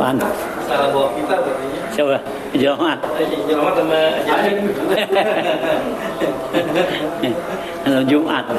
Mana? Salah bawa kita berarti. Siapa? Jamaah. Jamaah sama Jamin. Kalau Jumat.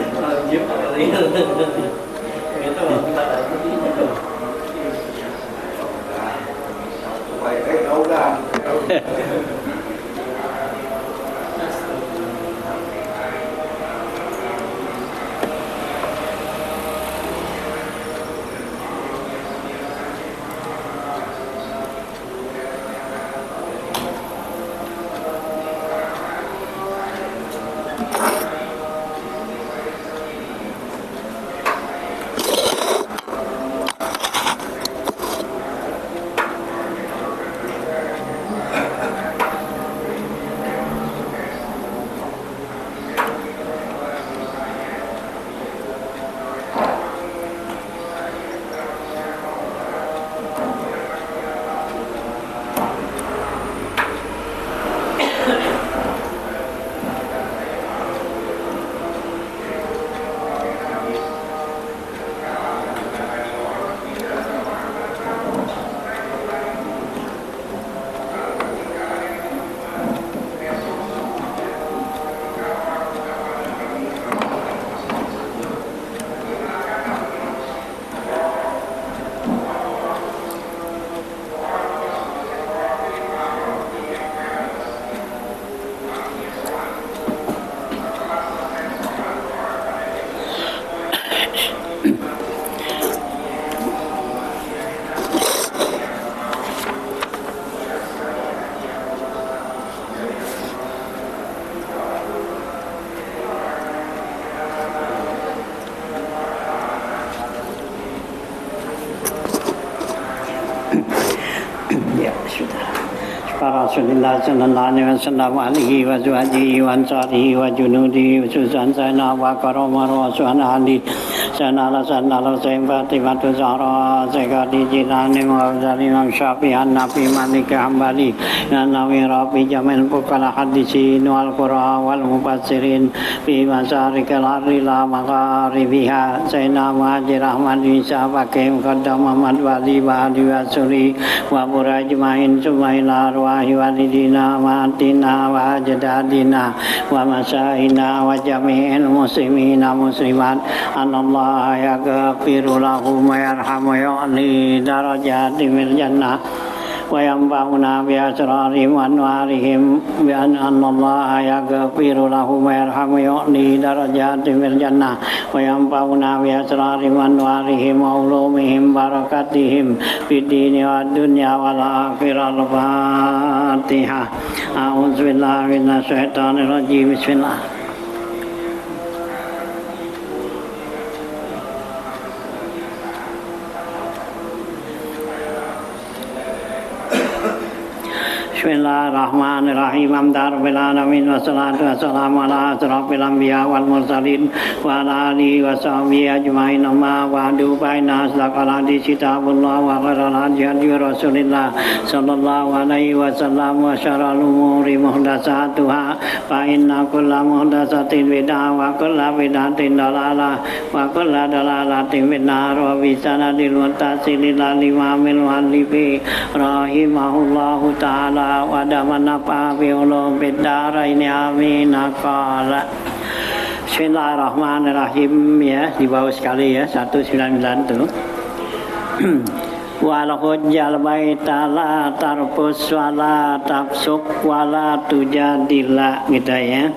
Ya sudah. Rasulullah sallallahu alaihi wasallam alihi wa zuhajihi wa ansarihi wa junudihi wa susan sayna wa karamar wa suhana ali sanala sanala Fatimatu Zahra Sekadi Jilani Mu'adzari Imam Syafi'an Nabi Malik Hambali Nawi Rabi Jamin Bukala Hadisin wal Qura wal Mufassirin Fi Masarikal Harila Magharibiha Sayna Muhajir Ahmad Isa Fakim Qaddam Muhammad Wali Wali Wasuri wa Murajmain Sumaila Arwahi Walidina Ma'atina wa Jadadina wa Masyahina wa Jami'il Muslimina Muslimat Anallah yaghfiru lahum wa yarhamu yu'li darajati fil jannah wa yanfa'una bi asrarihim wa anwarihim bi anna Allah yaghfiru lahum wa yarhamu yu'li darajati fil jannah wa yanfa'una bi asrarihim wa anwarihim wa ulumihim barakatihim fid dini wad dunya wal akhirah. Al-Fatihah. A'udzu billahi minasy syaithanir rajim. Bismillah. Bismillahirrahmanirrahim. Alhamdulillahirabbil alamin wassalatu wassalamu ala asyrofil anbiya wal mursalin wa ala alihi wa sahbihi ajmain. Amma ba'du fa inna asdaqal hadits kitabullah wa khairal hadi Rasulillah sallallahu alaihi wasallam wa syarrul umuri muhdatsatuha fa inna kulla muhdatsatin bid'ah wa kulla bid'atin dalalah wa kulla dalalatin finnar. Wa bi sanadil muttasil ila imamil muallifi rahimahullahu ta'ala wa damana fa bi ulum bidaraini amin. Qala Bismillahirrahmanirrahim, ya, di bawah sekali ya 199 itu. Wal hujjal baita la tarfus wala tafsuk wala tujadila, gitu ya.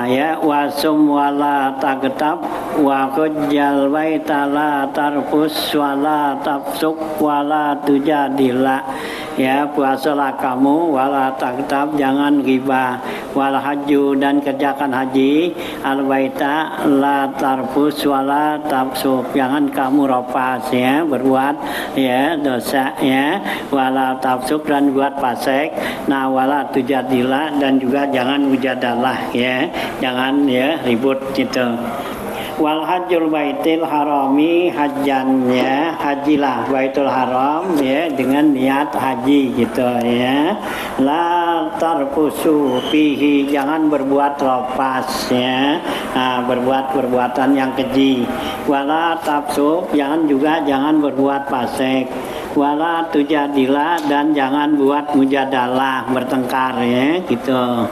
Ya wasum wala tagtab wa hujjal baita la tarfus wala tafsuk wala tujadila. Ya, puasalah kamu wala tagtab, jangan ghibah, wal haju, dan kerjakan haji, al baita la tarfus wala tafsuk, jangan kamu ropas, ya, berbuat ya dosa, ya, wala tafsuk, dan buat fasik, nah wala tujadila, dan juga jangan mujadalah, ya, jangan ya ribut gitu. Wal hajjul baitil harami hajjan, ya, hajilah baitul haram, ya, dengan niat haji gitu, ya. La tarfusu fihi, jangan berbuat lopas, ya, berbuat perbuatan yang keji. Wala tafsuk, jangan berbuat fasik. Wala tujadilah, dan jangan buat mujadalah, bertengkar, ya, gitu.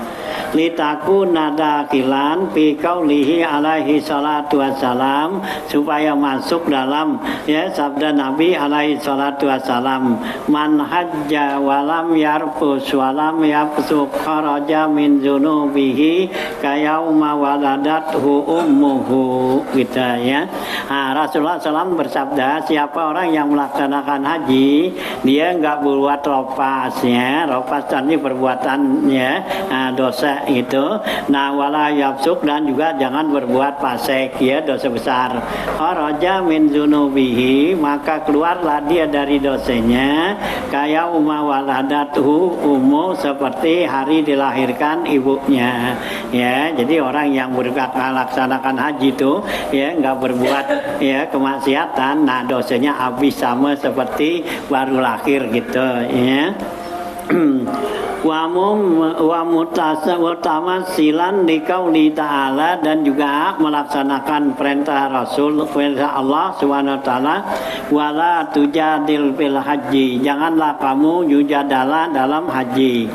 Litaku nada kilan fi qaulihi alaihi salatu wassalam, supaya masuk dalam ya sabda Nabi alaihi salatu wassalam, man hajja walam yarfus walam yafsuq kharaja min dzunubihi kayauma waladathu ummuhu, gitu ya. Rasulullah SAW bersabda, siapa orang yang melaksanakan haji dia enggak berbuat lopas, ya, lopas ini perbuatan, ya, dosa itu. Nah wala yafsuk, dan juga jangan berbuat fasik, ya, dosa besar. Kharaja min dzunubihi, maka keluarlah dia dari dosanya, kaya umma waladathu ummu, seperti hari dilahirkan ibunya, ya. Jadi orang yang melaksanakan haji itu, ya, enggak berbuat ya kemaksiatan, nah dosanya habis sama seperti baru lahir gitu, ya. wa mutamasilan liqauli ta'ala, dan juga melaksanakan perintah Rasul, perintah Allah Subhanahu wa taala, wala tujadil fil haji, janganlah kamu yujadalah dalam haji.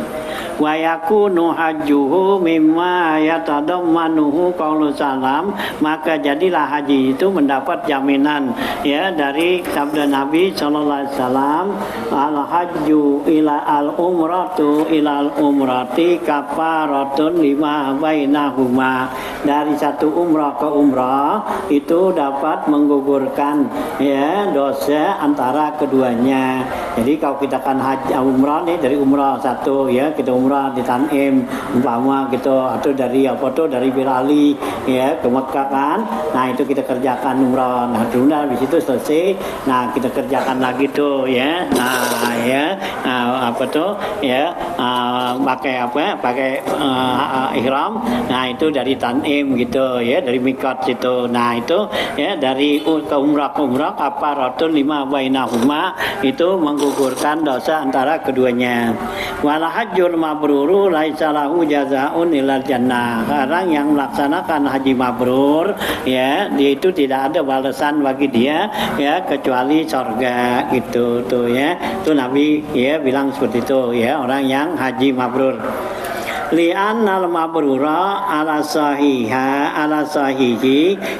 Wa yakunu hajjuhu mimma yatadammanuhu qaulu salam, maka jadilah haji itu mendapat jaminan, ya, dari sabda Nabi sallallahu alaihi wasallam, al hajju ila al umratu ila al umrati kafaratun lima bainahuma, dari satu umrah ke umrah itu dapat menggugurkan, ya, dosa antara keduanya. Jadi kalau kita kan haji umrah nih, dari umrah satu, ya, kita umrah di Tanim umpama gitu, atau dari dari Bilali, ya, ke Mekah kan, nah itu kita kerjakan umrah, nah dulu habis itu selesai, nah kita kerjakan lagi tuh, ya, nah ya, pakai ihram, nah itu dari Tanim gitu, ya, dari Mikot situ, nah itu, ya, dari ke umrah kafaratun lima bainahuma, itu menggugurkan dosa antara keduanya. Wal hajjul mabruru laisa lahu jazaa'un ilal jannah, orang yang melaksanakan haji mabrur, ya, dia itu tidak ada balasan bagi dia, ya, kecuali surga, gitu tuh, ya. Itu Nabi, ya, bilang seperti itu, ya, orang yang haji mabrur. Li'annal mabrura ala sahihi,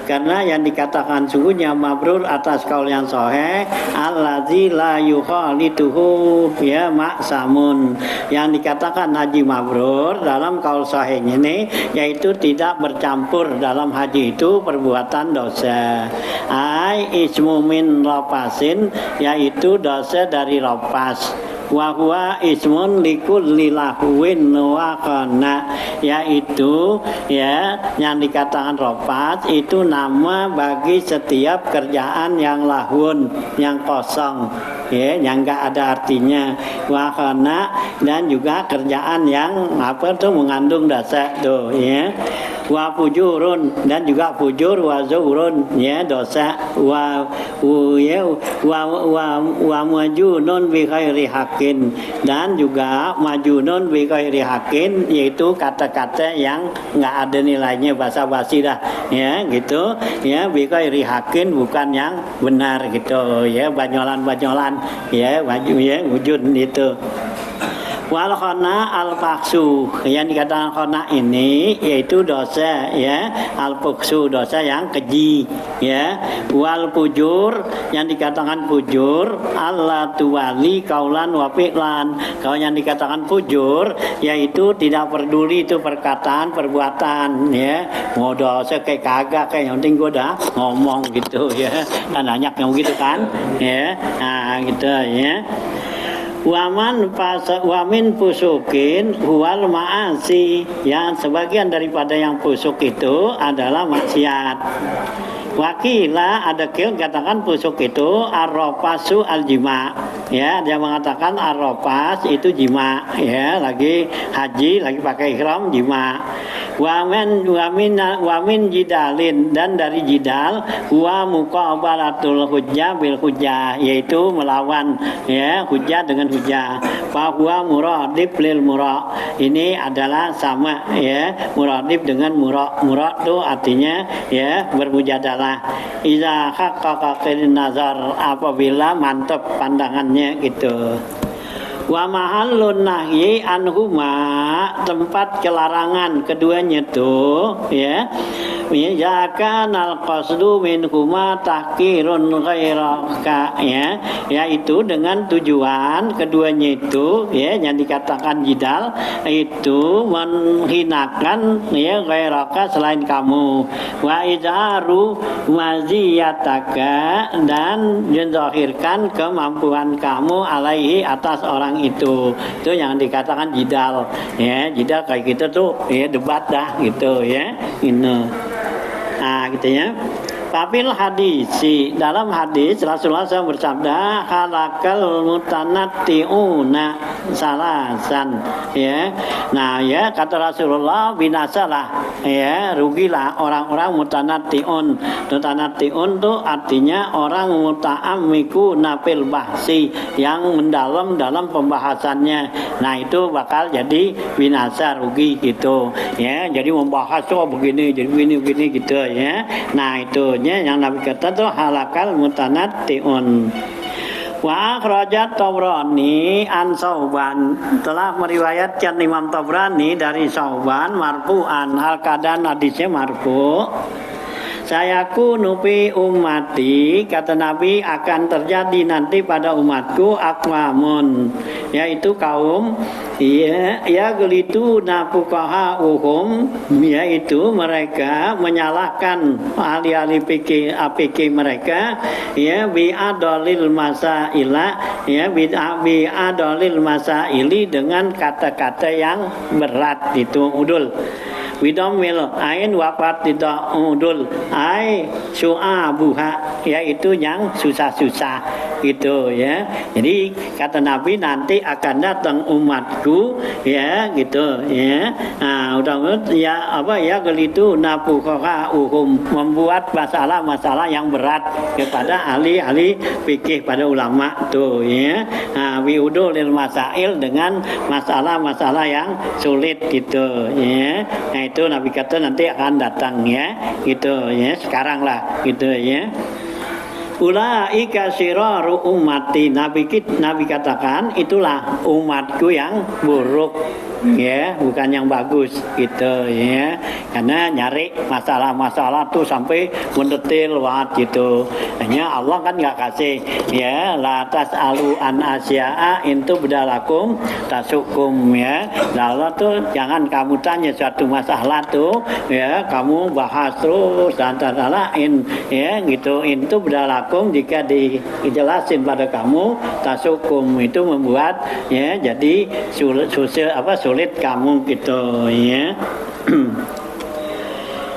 karena yang dikatakan sungguhnya mabrur atas kaul yang sahih, allazi la yukhalituhu, ya, ma'samun, yang dikatakan haji mabrur dalam kaul sahih ini, yaitu tidak bercampur dalam haji itu perbuatan dosa. Ai ismu min rafasin, yaitu dosa dari rapas. Wa huwa ismun likulli lahwin wa qana, yaitu, ya, yang dikatakan rafat itu nama bagi setiap kerjaan yang lahun, yang kosong, ya, yang enggak ada artinya. Wahana dan juga kerjaan yang apa tuh mengandung dosa tuh ya. Wa fujurun dan juga fujur, wa zuhrun ya dosa, wa majunun bi ghairi haqqin dan juga majunun bi ghairi haqqin, yaitu kata-kata yang enggak ada nilainya, basa-basi dah ya gitu ya, bi ghairi haqqin bukan yang benar gitu ya, banyolan-banyolan ya, wujud itu. Wal khona al faksu, yang dikatakan khona ini yaitu dosa ya, al faksu dosa yang keji ya. Wal fujur yang dikatakan fujur Allah tuwali kaulan wa fi'lan. Kalau yang dikatakan fujur yaitu tidak peduli itu perkataan perbuatan ya, mau dosa kayak kagak, kayak yang penting gue dah ngomong gitu ya, kan banyak yang begitu kan ya, nah gitu ya. Wamin fusukin huwal ma'asi, yang sebagian daripada yang fusuk itu adalah maksiat. Wakila ada katakan fusuk itu arropasu aljima ya, dia mengatakan arropas itu jima ya, lagi haji lagi pakai ihram jima. Wamin jidalin dan dari jidal wa muqabalatul hujjah bil hujjah, yaitu melawan ya hujjah dengan hujjah. Bahwa muradib lil murad, ini adalah sama ya, muradib dengan murad. Murad itu artinya ya bermujadalah. Iza haqqaqa nazar, apabila mantap pandangannya gitu. Wa mahallun nahyi anhuma, tempat kelarangan keduanya tuh ya, yakanal qasdu minhuma tahqirun ghairaka ya, yaitu dengan tujuan keduanya itu ya, yang dikatakan jidal itu menghinakan ya ghairaka selain kamu, wa izharu maziyataka dan menzahirkan kemampuan kamu alaihi atas orang itu yang dikatakan jidal ya. Jidal kayak gitu tuh ya, debat dah gitu ya, ini nah gitu ya. Papil hadisi, dalam hadis Rasulullah SAW bersabda halakal mutanatti'una salasan ya. Nah ya, kata Rasulullah binasalah ya, rugilah orang-orang mutanatti'un. Mutanatti'un itu artinya orang muta'ammiku nafil bahsi, yang mendalam dalam pembahasannya. Nah itu bakal jadi binasa, rugi gitu ya. Jadi membahas tuh begini, jadi begini gitu ya. Nah itu yang Nabi kata tuh halakal mutanatti'un. Wa akhrajat Tabrani an Sauban, telah meriwayatkan Imam Tabrani dari Sauban marfu'an, hal keadaan hadisnya marfu'. Sayaku nupi ummati, kata Nabi akan terjadi nanti pada umatku aqwamun, yaitu kaum ya gelitu nafukaha yaitu mereka menyalahkan ahli-ahli fikih mereka ya bi'adolil masaila ya bi'adolil masaili, dengan kata-kata yang berat itu udul. Widomil ain wafat tidak udul ai su'abuha, yaitu yang susah-susah gitu ya. Jadi kata Nabi nanti akan datang umatku ya gitu ya. Nah udah ya apa ya gelitu nafuqaha membuat masalah-masalah yang berat kepada ahli-ahli fikih, pada ulama tuh ya. Nah wiudulil masail, dengan masalah-masalah yang sulit gitu ya. Nah itu Nabi kata nanti akan datang ya gitu ya, sekarang lah gitu ya. Ulaika syiraru ummati, Nabi katakan itulah umatku yang buruk ya, bukan yang bagus gitu ya, karena nyari masalah-masalah tuh sampai mendetil banget gitu. Hanya Allah kan nggak kasih ya, la tas'alu an asya'a intu bedalakum tasukum ya. Allah tuh jangan kamu tanya suatu masalah tuh ya, kamu bahas terus dan lain ya gitu, itu bedalakum, jika dijelasin pada kamu tasukum, itu membuat ya jadi sulit kamu gitu ya.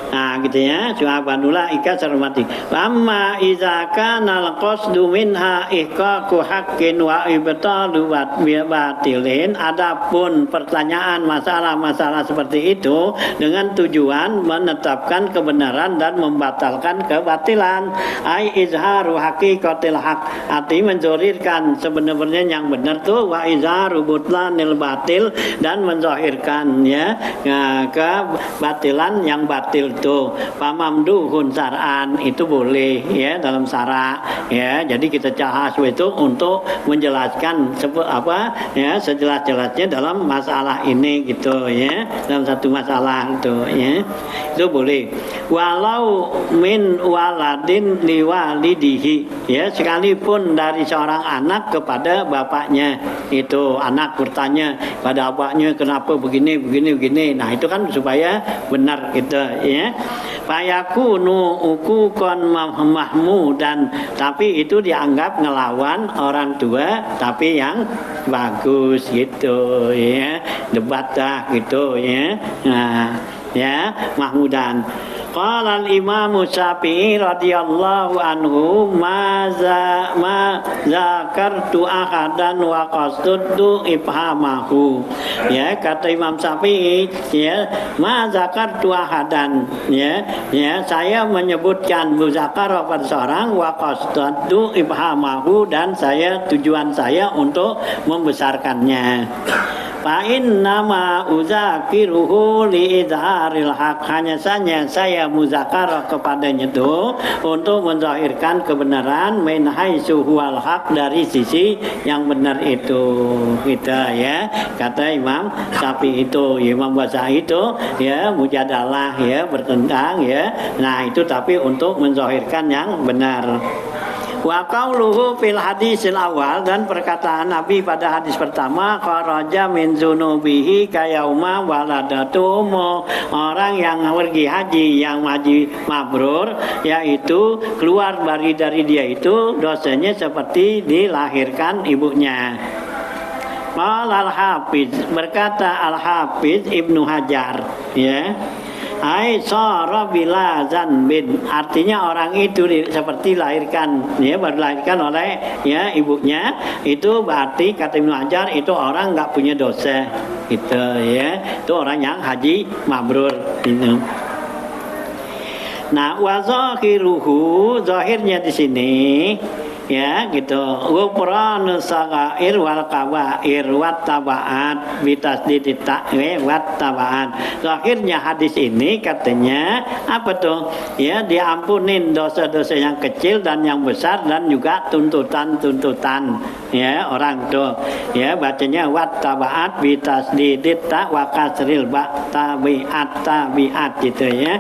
Nah gitu ya, su'abanula ika sarmati. Amma iza kana al-qasdu minha ihqaqu haqqin wa ibtalu batilin. Adapun pertanyaan masalah-masalah seperti itu dengan tujuan menetapkan kebenaran dan membatalkan kebatilan. Ai izharu haqiqatil haq, arti menzohirkan sebenarnya yang benar tuh, wa izharu butlanil batil, dan menzahirkan ya kebatilan yang batil itu. Pamamduhun sar'an itu boleh ya dalam syara ya. Jadi kita bahas itu untuk menjelaskan apa ya sejelas-jelasnya dalam masalah ini gitu ya, dalam satu masalah itu ya, itu boleh. Walau min waladin liwalidihi ya, sekalipun dari seorang anak kepada bapaknya, itu anak bertanya pada bapaknya kenapa begini. Nah itu kan supaya benar gitu ya. Fayakunu ukukon mahmudan, tapi itu dianggap ngelawan orang tua tapi yang bagus gitu ya, debat dah gitu ya. Nah ya, mahmudan. Qala al-Imam Syafi'i radhiyallahu anhu ma zakartu ahadan wa qasdtu ifhamahu. Ya, kata Imam Syafi'i ya, ma zakartu ahadan ya, saya menyebutkan muzakarah pada seorang wa qasdtu ifhamahu, dan tujuan saya untuk membesarkannya. Fa'in nama uzakiruhu li'idharil haq, hanya saja saya muzakarah kepadanya itu untuk menzahirkan kebenaran, min haitsu huwal haq, dari sisi yang benar itu kita ya, kata Imam Syafi'i itu. Imam Ghazali itu ya mujadalah ya, bertentang ya, nah itu tapi untuk menzahirkan yang benar. Wa qauluhu fil hadisil awal, dan perkataan Nabi pada hadis pertama, kharaja min dzunubihi kayauma waladatumu, orang yang pergi haji, yang haji mabrur, yaitu keluar dari dia itu dosanya seperti dilahirkan ibunya. Al-Hafiz, berkata Al-Hafiz Ibnu Hajar ya, ai sara bila zanbin, artinya orang itu seperti dilahirkan ya, baru dilahirkan oleh ya ibunya, itu berarti kata Ibnu Hajar itu orang nggak punya dosa gitu ya, itu orang yang haji mabrur gitu. Nah, wa zahiruhu, zahirnya di sini ya gitu, ghufranus sagair wal kabair wat tabaat bitasdid ta'we wat tabaat. Akhirnya hadis ini katanya apa tuh ya, diampunin dosa-dosa yang kecil dan yang besar, dan juga tuntutan ya orang tuh ya, bacanya wat tabaat bitasdid ta wa kasril ba tabiat gitu ya.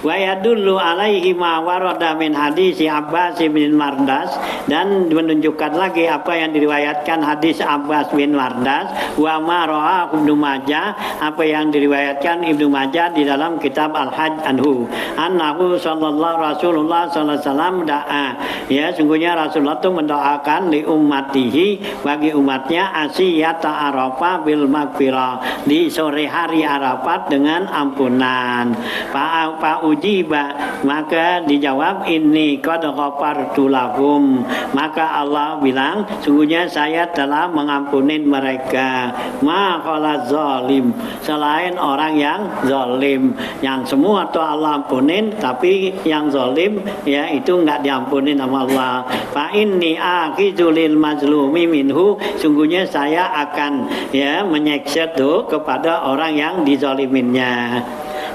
Wa yadullu alaihi ma warada min hadis Abbas bin Mardas, dan menunjukkan lagi apa yang diriwayatkan hadis Abbas bin Mardas, wa ma ra'a Ibnu Majah, apa yang diriwayatkan Ibnu Majah di dalam kitab Al-Hajj anhu, annahu Rasulullah sallallahu alaihi wasallam da'a ya, sungguhnya Rasulullah itu mendoakan li ummatihi, bagi umatnya, asiyata Arafah bil maghfirah, di sore hari Arafat dengan ampunan. Pak ujiba, maka dijawab ini qad ghafartu lahum, maka Allah bilang sungguhnya saya telah mengampuni mereka, ma qala zalim, selain orang yang zalim, yang semua tuh Allah ampunin, tapi yang zalim ya itu enggak diampunin sama Allah. Fa inni akhidhu lil mazlumi minhu, sungguhnya saya akan ya menyiksa tuh kepada orang yang dizaliminnya.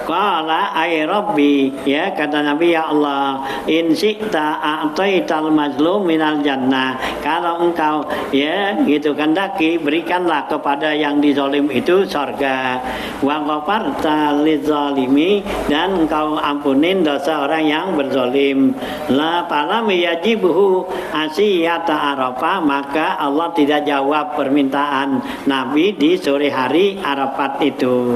Qala ay rabbi, ya kata Nabi, ya Allah, in syi'ta a'taital mazlum minal jannah, kalau engkau ya gitu kendaki berikanlah kepada yang dizalim itu surga, wa ghafarta lizalimi, dan engkau ampunin dosa orang yang berzalim. La falam yajibuhu asiyata Arafah, maka Allah tidak jawab permintaan Nabi di sore hari Arafat itu.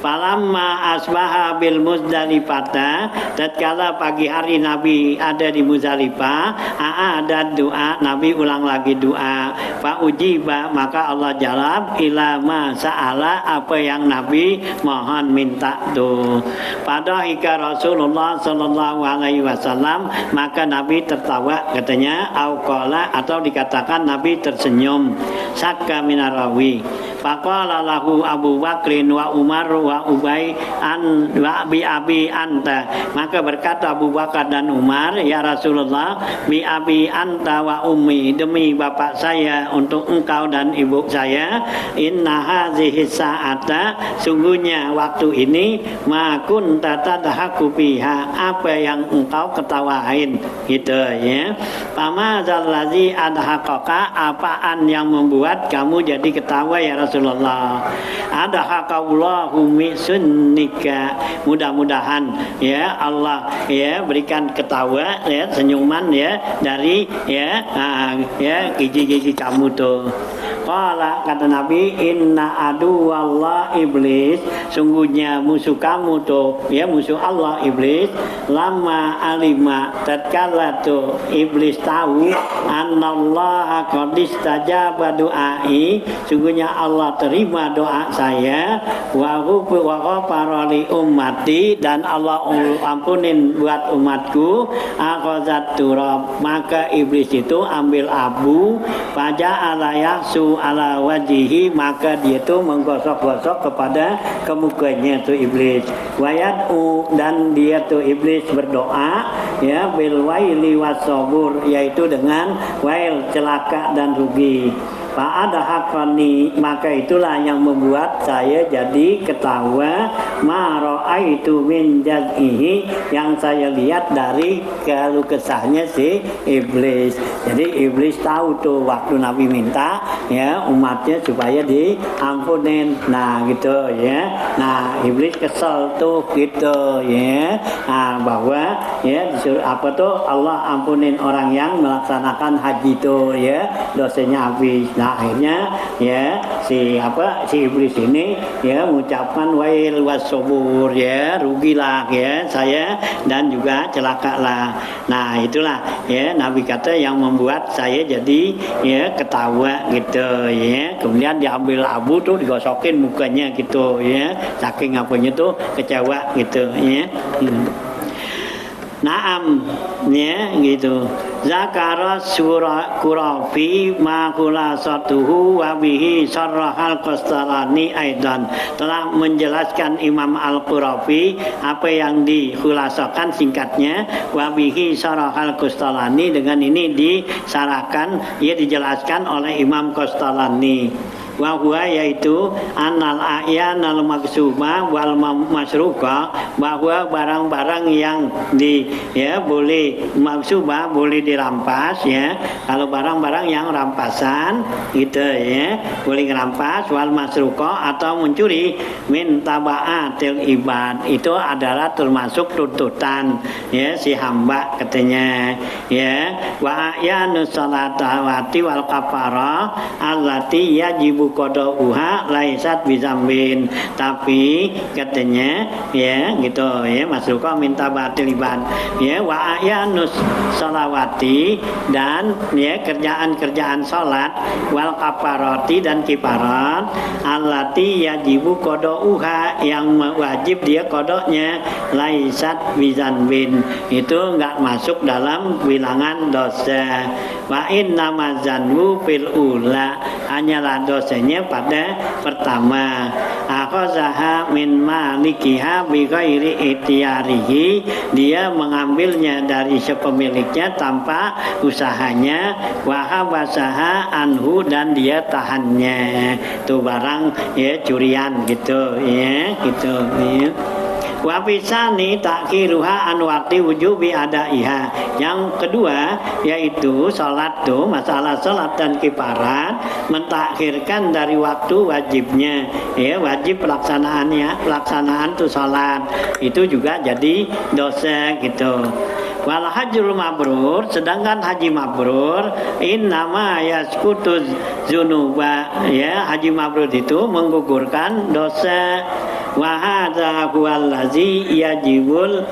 Falamma asbaha bil Muzdalifata, tatkala pagi hari Nabi ada di Muzdalifah, ada doa, Nabi ulang lagi doa. Fa ujiba, maka Allah jawab ila ma sa'ala, apa yang Nabi mohon minta tuh. Pada hika Rasulullah sallallahu alaihi wasallam, maka Nabi tertawa katanya, auqala, atau dikatakan Nabi tersenyum. Sakka minarawi. Faqala lahu Abu Bakrin wa Umar wa Ubay an wa bi abi anta, maka berkata Abu Bakar dan Umar, ya Rasulullah, bi abi anta wa ummi, demi bapak saya, untuk engkau dan ibu saya, inna hazihi sa'ata, sungguhnya waktu ini, ma kunta tadhaku fiha, apa yang engkau ketawain, gitu ya. Fama zallazi adhaqaka, apaan yang membuat kamu jadi ketawa ya Rasulullah? Adhaqallahu min sunnika, mudah-mudahan ya Allah ya berikan ketawa ya, senyuman ya dari gigi-gigi kamu tuh. Qala, kata Nabi, inna aduwallah iblis, sungguhnya musuh kamu tuh ya, musuh Allah iblis, lama alima, tatkala tuh iblis tahu, anallaha qad istajaba du'ai, sungguhnya Allah terima doa saya, wa ghafara li ummati, dan Allah ampunin buat umatku, akhazat turab, maka iblis itu ambil abu, faja'ala yahsu ala wajihi, maka dia itu menggosok-gosok kepada kemukanya tuh iblis. Wayad'u, dan dia tuh iblis berdoa ya, bil waili wasobur, yaitu dengan wail, celaka dan rugi. Fa'adhaqani, maka itulah yang membuat saya jadi ketawa, ma ra'aitu min jaz'ihi, yang saya lihat dari keluh kesahnya si iblis. Jadi iblis tahu tuh waktu Nabi minta ya umatnya supaya diampunin, nah gitu ya. Nah iblis kesel tuh gitu ya, nah, bahwa ya disuruh apa tuh, Allah ampunin orang yang melaksanakan haji tuh ya, dosanya habis. Nah akhirnya ya si iblis ini ya mengucapkan wail wasobur, ya rugilah ya saya dan juga celakalah. Nah itulah ya Nabi kata yang membuat saya jadi ya ketawa gitu ya. Kemudian diambil abu tuh digosokin mukanya gitu ya, saking apanya tuh kecewa gitu ya. Naam ya gitu. Zakara surah Qurafi ma khulasatuhu wa bihi sarrahal Qastalani aidan, telah menjelaskan Imam Al-Qurafi apa yang dikhulasakan singkatnya, wa bihi sarrahal Qastalani, dengan ini disarahkan ya dijelaskan oleh Imam Qastalani. Wa huwa, yaitu anal a'yanal maksuma wal masruqa, bahwa barang-barang yang boleh maksuma, boleh dirampas ya. Kalau barang-barang yang rampasan gitu ya, boleh dirampas, wal masruqa, atau mencuri, min tabaatil ibad, itu adalah termasuk tuntutan ya si hamba katanya ya. Wa a'yanus salatawati wal kafara allati yajibu qada'uha laisat bizambin, tapi katanya ya gitu ya, masruqa minta batil ibad ya. Wa ayanus salawati, dan ya kerjaan-kerjaan salat, wal kafarati, dan kifarat, allati yajibu qada'uha, yang wajib dia kodoknya, laisat bizambin, itu enggak masuk dalam bilangan dosa. Wa inna mazanmu fil ula, hanyalah dosanya pada pertama. Akhazaha min malikiha bi ghairi ihtiyarihi, dia mengambilnya dari sepemiliknya tanpa usahanya. Wa habasaha anhu, dan dia tahannya itu barang ya curian gitu ya, gitu ya. Wa pisani takhiruha an waqti wujubi adaiha, yang kedua yaitu salat tuh, masalah salat dan kifarat, mentakhirkan dari waktu wajibnya ya, wajib pelaksanaan tuh salat itu juga jadi dosa gitu. Wal hajjul mabrur, sedangkan haji mabrur innama yaskutu dzunuba ya, haji mabrur itu menggugurkan dosa. wa hadza huwallazi yajibul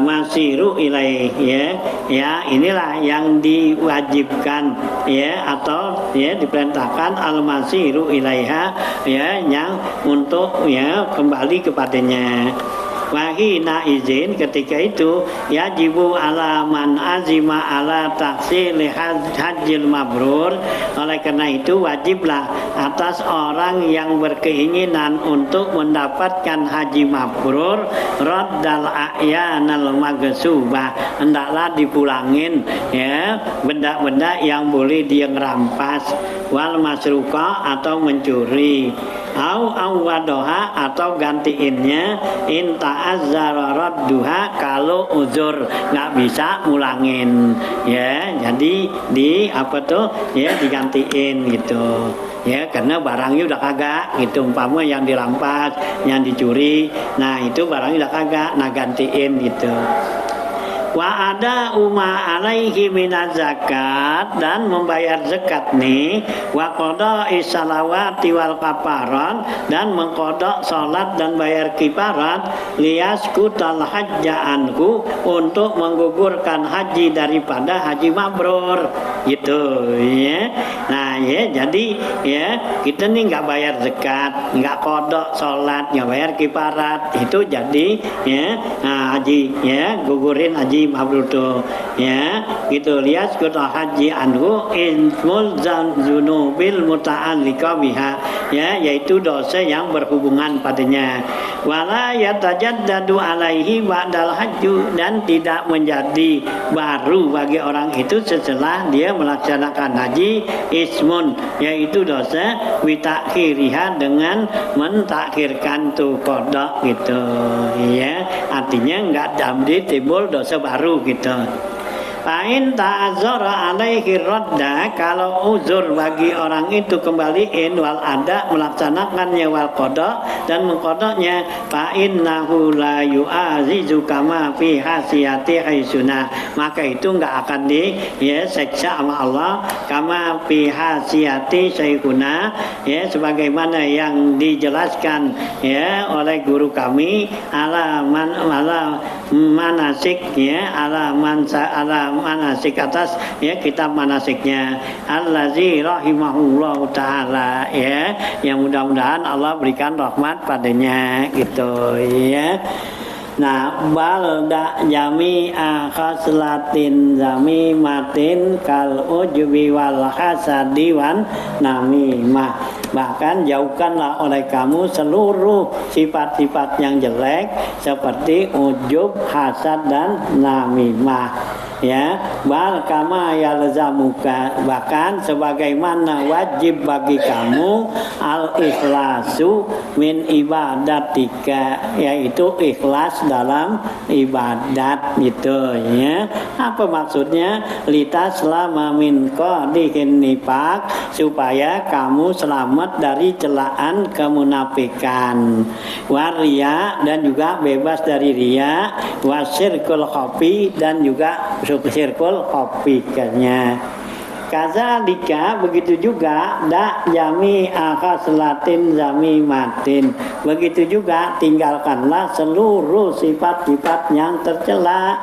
masiru ilaih inilah yang diwajibkan atau diperintahkan al-masiru ilaiha yang untuk kembali kepadanya. Wahina izin ketika itu yajibu ala man azima ala tahsil hajjil mabrur. Oleh karena itu wajiblah atas orang yang berkeinginan untuk mendapatkan haji mabrur raddal a'yanal magsubah, hendaklah dipulangin benda-benda yang boleh dia ngerampas, wal masruqa atau mencuri, au wadoha atau gantiinnya, inta azzara radduha kalau uzur nggak bisa ngulangin jadi digantiin gitu karena barangnya udah kagak gitu, umpama yang dirampas, yang dicuri, nah itu barangnya udah kagak, nah gantiin gitu. Wa ada umma alaihi minaz zakat, dan membayar zakat nih, wa qada isalawati wal kafarat, dan mengkodok salat dan bayar kifarat, liyaskutal hajja anhu, untuk menggugurkan haji daripada haji mabrur gitu Nah jadi kita nih nggak bayar zakat, nggak kodok salat, nggak bayar kifarat, itu jadi haji gugurin haji mabrur tuh gitu. Lihat kata haji anhu ismul zunubil muta'alliqa biha yaitu dosa yang berhubungan padanya. Wala yatajaddadu alaihi ba'dal hajju, dan tidak menjadi baru bagi orang itu setelah dia melaksanakan haji ismun, yaitu dosa witakhiriha, dengan mentakhirkan tuh kodok gitu artinya enggak jadi timbul dosa baru gitu. Fa'in ta'azzara alaihi radda, kalau uzur bagi orang itu kembaliin wal ada, melaksanakannya, wal qada, dan mengkodoknya, fa'innahu la yu'azizu kama fi hasiyati haisuna, maka itu enggak akan diseksa sama Allah, kama fi hasiyati syekhuna sebagaimana yang dijelaskan oleh guru kami, ala manasik ala manasik atas kitab manasiknya allazi rahimahullahu taala yang mudah-mudahan Allah berikan rahmat padanya gitu Nah, balda jami'a khaslatin zamimatin kal ujbi wal hasadi wan namimah. Bahkan jauhkanlah oleh kamu seluruh sifat-sifat yang jelek seperti ujub, hasad dan namimah. Ya, bal kama yalzamuka, bahkan sebagaimana wajib bagi kamu al ikhlasu min ibadatika, yaitu ikhlas dalam ibadat gitu ya. Apa maksudnya? Litas lama min qadihin nifaq, supaya kamu selamat dari celaan kemunafikan, waria, dan juga bebas dari riya, wasirkul khafi, dan juga sirkul khafikanya. Kazalika, begitu juga dak jami akhaslatin zamimatin, begitu juga tinggalkanlah seluruh sifat-sifat yang tercela.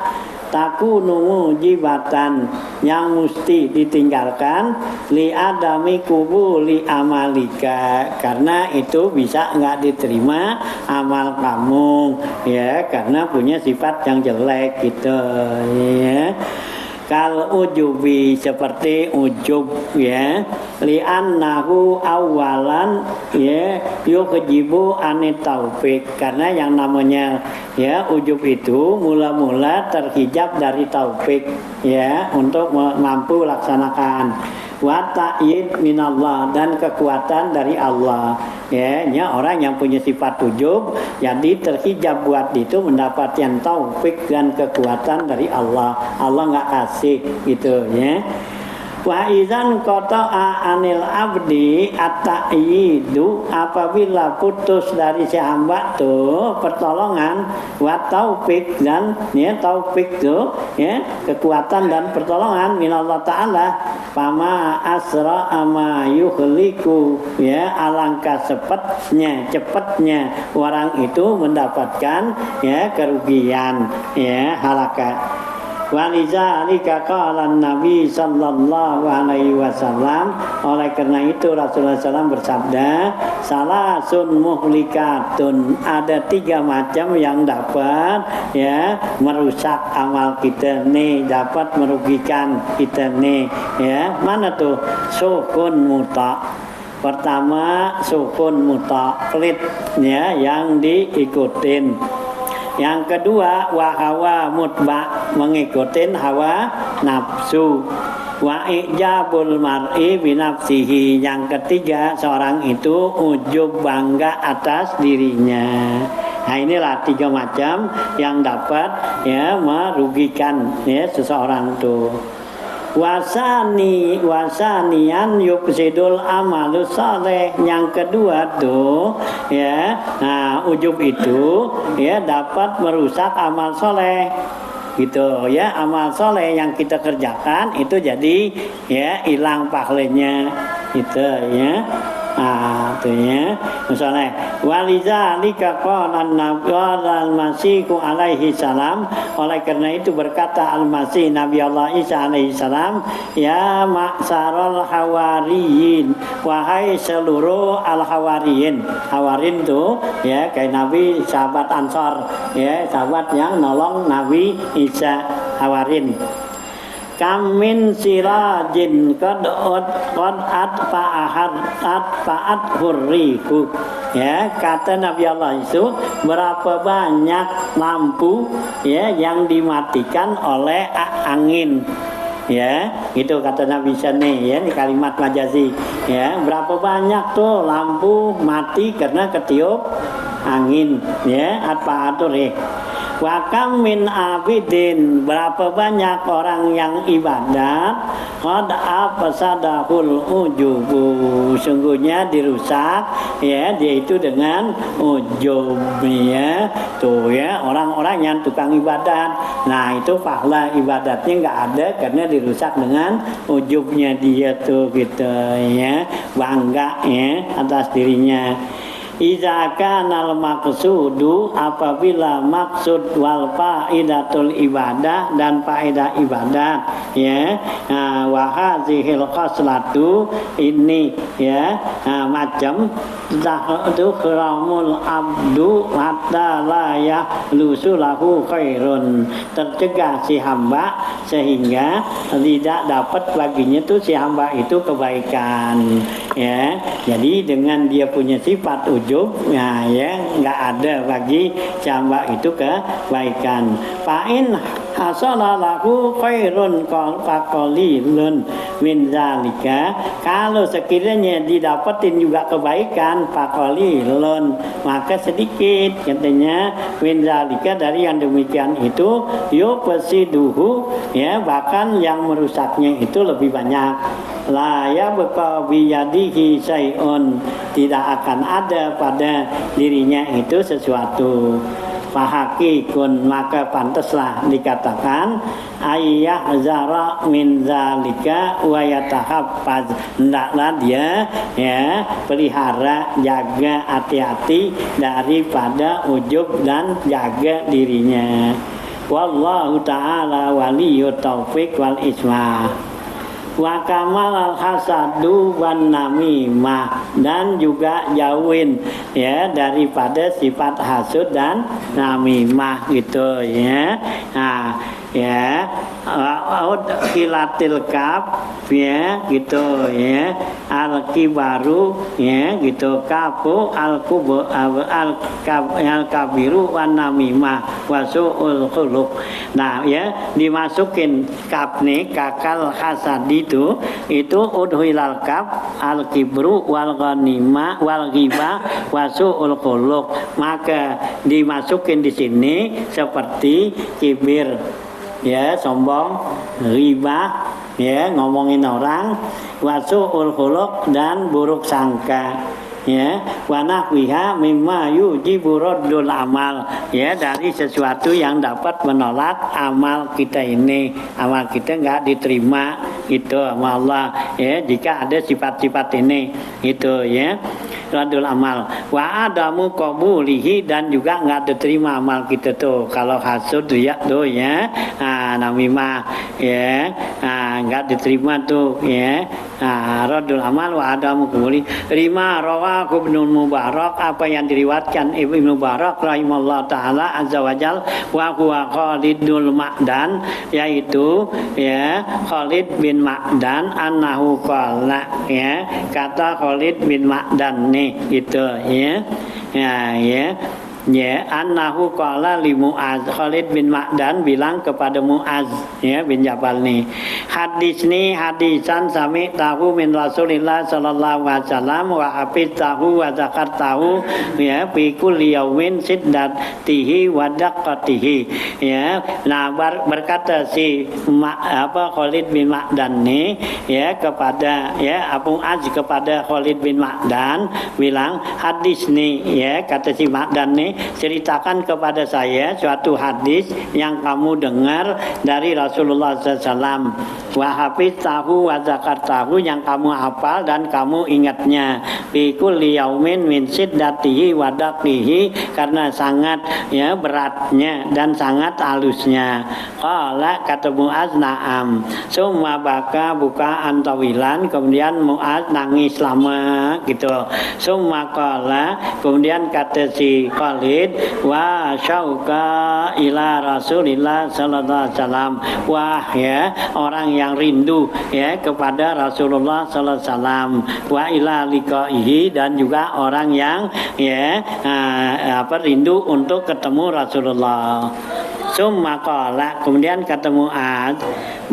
Takunu mujibatan, yang mesti ditinggalkan, li adami kubuli amalika, karena itu bisa enggak diterima amal kamu ya, karena punya sifat yang jelek gitu ya. Kal ujubi, seperti ujub ya, li'annahu awalan ya yujibu anit taufik, karena yang namanya ya ujub itu mula-mula terhijab dari taufik ya, untuk mampu laksanakan. Wa ta'yid minallah, dan kekuatan dari Allah ya, orang yang punya sifat ujub jadi terhijab buat itu mendapatkan taufik dan kekuatan dari Allah. Allah enggak kasih gitu ya. Wa idzan qata'a anil abdi at-ta'yidu, apabila putus dari si hamba tuh pertolongan, wa taufik dan ya taufik tuh ya kekuatan dan pertolongan minallah taala, fama asra ama yuhliku, ya alangkah cepatnya orang itu mendapatkan ya kerugian, ya halaka. Walizalika qala Nabi sallallahu alaihi wasallam, oleh karena itu Rasulullah SAW bersabda, salasun muhlikatun, ada 3 macam yang dapat ya merusak amal kita nih, dapat merugikan kita nih, ya mana tuh? Sukun muta. Pertama sukun muta, pelit ya yang diikutin. Yang kedua wahawa mutba, mengikutin hawa nafsu. Wa ijabul mar'i binafsihi, yang ketiga seorang itu ujub bangga atas dirinya. Nah inilah 3 macam yang dapat ya merugikan ya seseorang tuh. Wasanian yufsidul amalu saleh, yang kedua tuh ya, nah ujub itu ya dapat merusak amal soleh gitu ya, amal soleh yang kita kerjakan itu jadi ya hilang pahalanya gitu ya. Nah, artinya misalnya walizalika qala Nabi al-Masih alaihi salam, oleh karena itu berkata al-Masih Nabi Allah Isa alaihi salam, ya ma'sarul hawariyin, wahai seluruh al-hawariyin. Hawarin itu ya kayak Nabi sahabat Ansor ya, sahabat yang nolong Nabi Isa, hawarin. Kamin sirajin qad atfa'at hurriku, ya kata Nabi Allah itu, berapa banyak lampu ya yang dimatikan oleh angin, ya itu kata Nabi Sani ya, ini kalimat majazi ya, berapa banyak tuh lampu mati karena ketiup angin ya, atfa'atur Wa kam min abidin, berapa banyak orang yang ibadat, qad afsadahul ujubu, sungguhnya dirusak ya dia itu dengan ujub ya. Tuh ya orang-orang yang tukang ibadat, nah itu pahala ibadatnya nggak ada karena dirusak dengan ujubnya dia tuh gitu ya, bangga ya atas dirinya. Iza kanal maqsudu, apabila maksud wal faidatul ibadah dan faedah ibadat ya, wa hadzihil khoslatu, ini ya macam tuhramul abdu hatta la yahlusulahu khairun, tercegah si hamba sehingga tidak dapat baginya tuh si hamba itu kebaikan ya. Jadi dengan dia punya sifat nah ya nggak ada bagi hamba itu kebaikan. Fa'in hasanalahu khairun faqalilun min zalika, kalau sekiranya didapetin juga kebaikan faqalilun, maka sedikit katanya min zalika dari yang demikian itu, yufsiduhu ya, bahkan yang merusaknya itu lebih banyak. La yabqa biyadihi syai'un, tidak akan ada pada dirinya itu sesuatu. Fahakikun, maka pantaslah dikatakan ayah zara min zalika wa yatahaffaz, hendaklah dia ya pelihara, jaga, hati-hati daripada ujub dan jaga dirinya. Wallahu ta'ala waliyut taufiq wal ismah. Wa kamal hasadu wan namimah, dan juga jauhin ya daripada sifat hasud dan namimah gitu ya. Nah ya kilatil kaf ya gitu ya, al kibaru ya gitu, kafu al kubu al kabiru wan namimah wasuul khuluq. Nah ya dimasukin kaf nih kakal hasadi itu udhilal kaf al kibru wal ghanimah wal ghibah wasuul khuluq, maka dimasukin di sini seperti kibir ya, sombong, ghibah ya, ngomongin orang, wasu'ul khuluq dan buruk sangka, ya, wa nahwiha mimma yujibu raddul amal, ya, dari sesuatu yang dapat menolak amal kita ini. Amal kita enggak diterima itu sama Allah, ya, jika ada sifat-sifat ini itu, ya, raddul amal. Wa adamu qabulihi, dan juga enggak diterima amal kita tuh kalau hasud riya tuh, ya, namimah, ya, enggak diterima tuh, ya. Raddul amal wa adamu qabuli lima rawahu Ibnu Mubarak, apa yang diriwayatkan Ibnu Mubarak rahimallahu taala azza wajal, wa huwa Khalidul Ma'dan, yaitu, ya, Khalid bin Ma'dan annahu qala, ya, kata Khalid bin Ma'dan nih gitu, ya, ya, annahu qala li Mu'az, Khalid bin Ma'dan bilang kepada Mu'az, ya, bin Jabal nih, hadis nih hadisan sami tahu min Rasulillah sallallahu alaihi wasallam wa hafiz tahu wa zakar tahu, ya, fi kulli yaumin siddatihi wa daqqatihi, ya. Nah, berkata si Khalid bin Ma'dan nih, ya, kepada, ya, Abu Az kepada Khalid bin Ma'dan bilang, hadis nih, ya, kata si Ma'dan nih, ceritakan kepada saya suatu hadis yang kamu dengar dari Rasulullah SAW. Wa hafiz tahu wa zakar tahu, yang kamu hafal dan kamu ingatnya. Fi kulli yaumin min siddatihi wa daqihi, karena sangat, ya, beratnya dan sangat halusnya. Qala, kata Mu'az, na'am. Summa baka bukaan tawilan, kemudian Mu'az nangis lama gitu. Summa qala, kemudian kata si Khalid, wa syauqa ila Rasulillah sallallahu alaihi wasallam, wah, ya, orang yang rindu, ya, kepada Rasulullah sallallahu alaihi wasallam, wa ila liqaihi, dan juga orang yang, ya, rindu untuk ketemu Rasulullah. Summa qala, kemudian kata Mu'ad,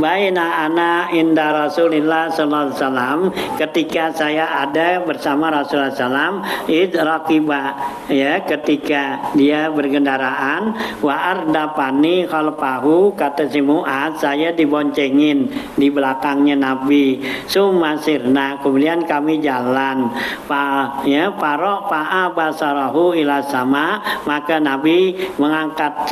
baina ana inda Rasulillah sallallahu alaihi wasallam, ketika saya ada bersama Rasulullah sallam, id raqiba, ya, ketika dia berkendaraan, wa ardapani khalfahu, kata si Mu'ad, saya diboncengin di belakangnya Nabi. Summa sirna, kemudian kami jalan, ya, fa'a basarahu ila sama, maka Nabi mengangkat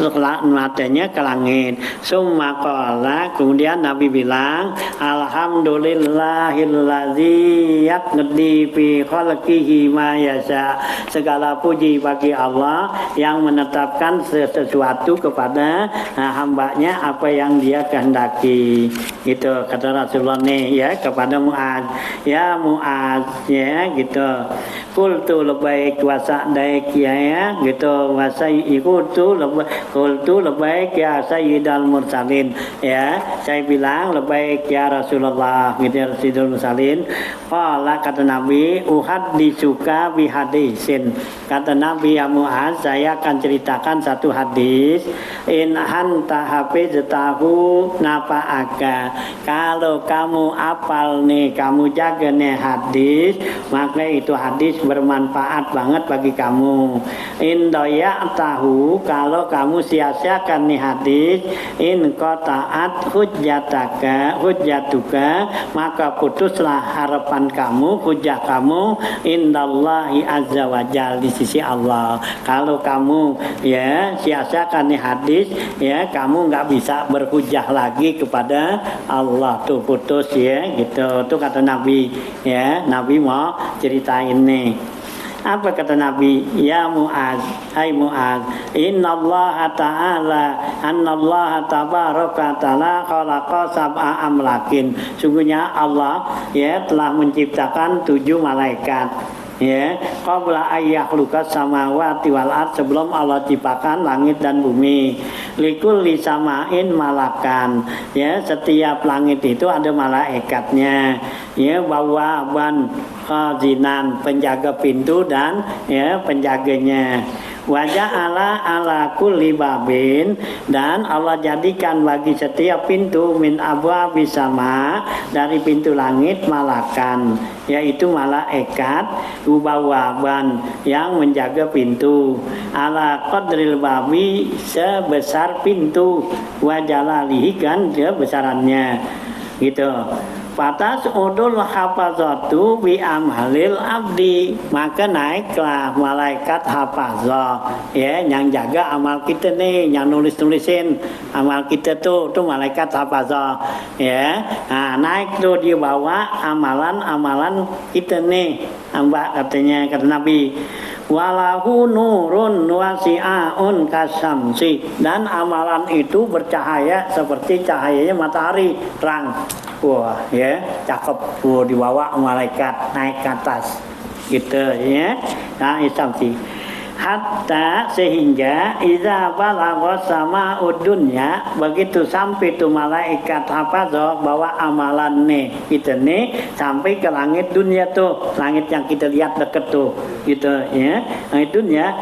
matanya ke langit. Summa qala, kemudian Nabi bilang, alhamdulillahillazi yaqdi fi khalqihi ma yasha, segala puji bagi Allah yang menetapkan sesuatu kepada hambanya apa yang dia kehendaki. Gitu kata Rasulullah nih, ya, kepada Mu'ad, ya Mu'ad, ya, gitu. Qultu labbaik wa sa'daik, ya, gitu. Wa qultu labbaik ya sayyidal mursalin, ya, saya bilang labbaik ya Rasulullah, gitu, ya, sayyidul mursalin. Qala, kata Nabi, uhadditsuka bi hadisin, kata Nabi, ya Mu'az, saya akan ceritakan satu hadis. In anta hafiztahu nafa'aka, kalau kamu apal nih, kamu jaga nih hadis, maka itu hadis bermanfaat banget bagi kamu. In daya'tahu, kalau kamu sia-siakan nih hadis, in qata'at hujjatuka, maka putuslah harapan kamu, hujjah kamu, indallahi azza wajal, di sisi Allah. Kalau kamu, ya, sia-siakan nih hadis, ya, kamu nggak bisa berhujjah lagi kepada Allah, tuh putus, ya, gitu. Itu kata Nabi, ya, Nabi mau ceritain nih. Apa kata Nabi? Ya Mu'az, hai Mu'az, innallaha ta'ala, annallaha tabaraka ta'ala khalaqa sab'a amlakin, sungguhnya Allah, ya, telah menciptakan 7 malaikat, ya, qabla ayyakhluqas samawati wal ard, sebelum Allah ciptakan langit dan bumi. Likulli sama'in malakan, ya, setiap langit itu ada malaikatnya, ya, bawaban khazinan, penjaga pintu dan, ya, penjaganya. Wajah ala kulli babin, dan Allah jadikan bagi setiap pintu min abwabis sama, dari pintu langit, malakan, yaitu malaikat, ubawaban, yang menjaga pintu, ala qadril babi, sebesar pintu, wajalalihi, kan kebesarannya. gitu. Patas udul hafazatu bi amalil abdi, maka naiklah malaikat hafazah ya, yang jaga amal kita nih, yang nulisin amal kita tuh malaikat hafazah ya. Nah, naik tuh dia bawa amalan kita nih, hamba katanya kata Nabi. Walahu nurun wasi'aun kasamsi, dan amalan itu bercahaya seperti cahayanya matahari terang. Wah ya, cakep. Wah, dibawa malaikat naik ke atas gitu ya. Nah, isamsi hatta sehingga iza balagha sama udunya, begitu sampai tu malaikat hafazah bawa amalan nih kita nih sampai ke langit dunia tuh, langit yang kita lihat deket tuh gitu ya. Nah, itu ya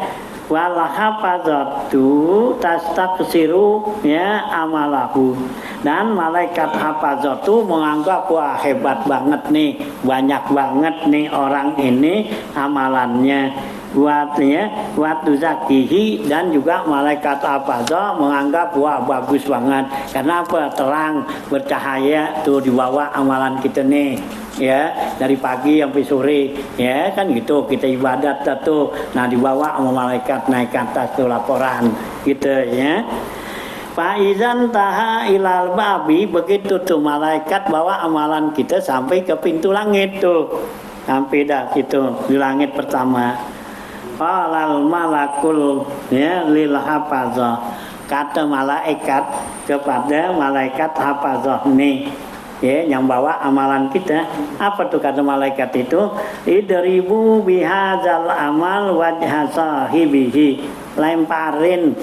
wal hafazatu tastaksiru ya amalahu, dan malaikat hafazatu menganggap wah hebat banget nih, banyak banget nih orang ini amalannya waktu zakihi, dan juga malaikat hafazah menganggap wah bagus banget karena apa, terang bercahaya tuh dibawa amalan kita nih ya, dari pagi sampai sore ya kan gitu kita ibadat tuh, nah dibawa sama malaikat naik ke atas tuh laporan gitu ya. Faizan taha ilal babi, begitu tuh malaikat bawa amalan kita sampai ke pintu langit tuh, sampai dah gitu di langit pertama. Qalal malakul ya lil hafazah, kata malaikat kepada malaikat hafazah nih ya, yang bawa amalan kita. Apa tuh kata malaikat itu? Idribu bihadzal amal wajha sahibihi, lemparin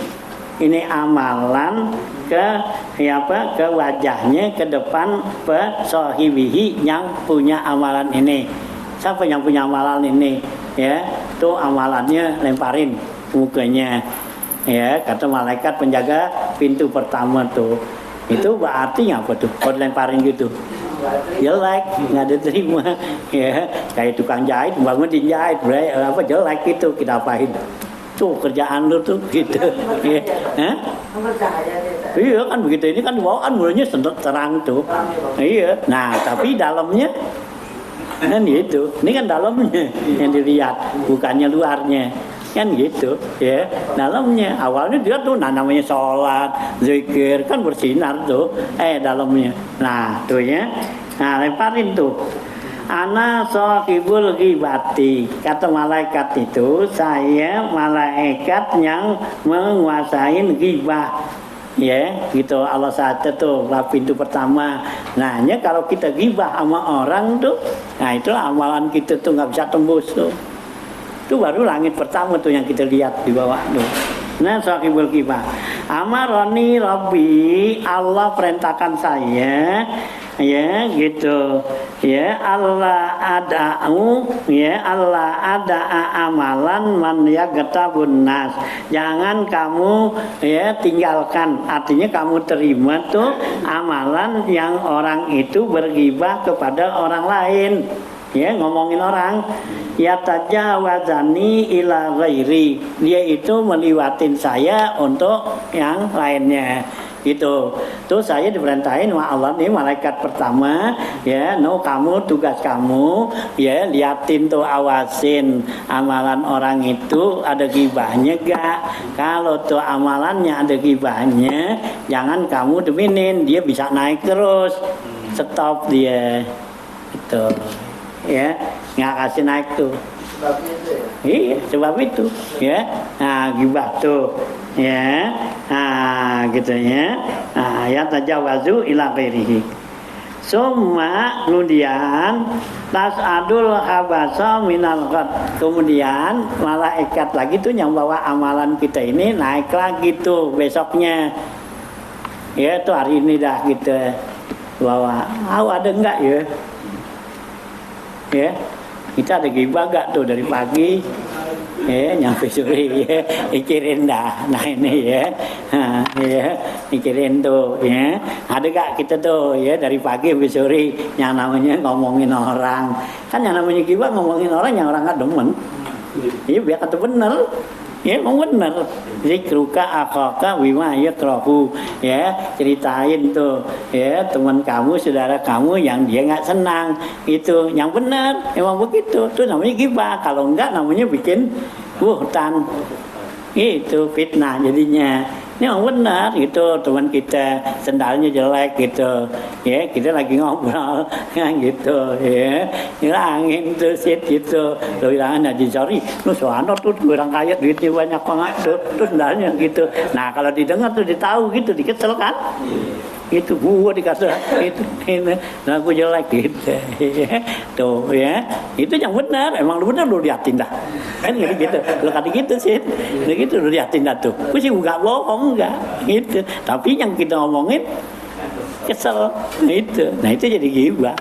ini amalan ke apa, ke wajahnya, ke depan sahibihi, yang punya amalan ini. Siapa yang punya amalan ini ya, tuh amalannya lemparin mukanya ya, kata malaikat penjaga pintu pertama tuh. Itu berarti apa tuh kalau lemparin gitu? Jelek, nggak diterima ya, kayak tukang jahit bangun dijahit apa jelek itu, kita apain tuh kerjaan lu tuh gitu ya. Iya kan begitu, ini kan bawaan mulanya terang tuh iya. Nah tapi dalamnya kan gitu, ini kan dalamnya yang dilihat, bukannya luarnya kan gitu ya. Dalamnya awalnya dia tuh namanya sholat zikir kan bersinar tuh dalamnya. Nah tuh ya, nah lemparin tuh. Ana sahibul ghibati, kata malaikat itu saya malaikat yang menguasai ghibah ya gitu. Allah saja tuh pintu pertama. Nah ya, kalau kita ghibah sama orang tuh, nah itu amalan kita tuh nggak bisa tembus tuh. Itu baru langit pertama tuh yang kita lihat di bawah tuh. Nah sahibul ghibah, amaroni Rabbi, Allah perintahkan saya ya gitu ya, Allah ada'u ya, Allah ada'a amalan man yagtabun nas, jangan kamu ya tinggalkan, artinya kamu terima tuh amalan yang orang itu berghibah kepada orang lain ya, ngomongin orang ya, tajawazani ila ghairi, dia itu meliwatin saya untuk yang lainnya gitu. Tuh saya diperintahin sama Allah nih, malaikat pertama ya, kamu tugas kamu ya, liatin tuh, awasin amalan orang itu ada gibahnya gak. Kalau tuh amalannya ada gibahnya, jangan kamu deminin, dia bisa naik terus, stop dia gitu ya, nggak kasih naik tuh. Iya, sebab itu ya. Nah, gibah tuh ya. Nah, gitu ya. Nah, ya tajawazu ila ghairihi. Summa kemudian tas'adul habasa minal ghad. Kemudian malaikat lagi tuh yang bawa amalan kita ini naik lagi tuh besoknya. Ya, tuh hari ini dah gitu. Bawa. Ada enggak ya? Ya. Kita ada gibah gak tuh dari pagi ya nyampe sore ya, mikirin dah. Nah ini ya, ya mikirin tuh ya, ada gak kita tuh ya dari pagi sampai sore yang namanya ngomongin orang. Kan yang namanya gibah ngomongin orang yang orang gak demen. Iya biar kata bener Ya memang benar. Zikruka akhaka bima yakrahu. Ya, ceritain tuh ya teman kamu, saudara kamu yang dia nggak senang. Itu yang benar. Emang begitu. Itu namanya ghibah. Kalau enggak namanya bikin buhtan. Itu fitnah jadinya. Ini yang benar gitu, teman kita sendalnya jelek gitu, ya kita lagi ngobrol kan gitu, ya hilangin tuh sit gitu, lo hilangin aja sorry, lu soalnya tuh orang kaya duitnya banyak banget tuh sendalnya gitu. Nah kalau didengar tuh ditahu gitu, dikesel kan? Itu gua dikasih itu nah gua jelek gitu tuh ya itu yang benar emang lu benar lu liatin dah kan gitu lu kata gitu sih gitu lu liatin dah tuh gua sih nggak bohong enggak gitu tapi yang kita ngomongin kesel itu nah itu jadi ghibah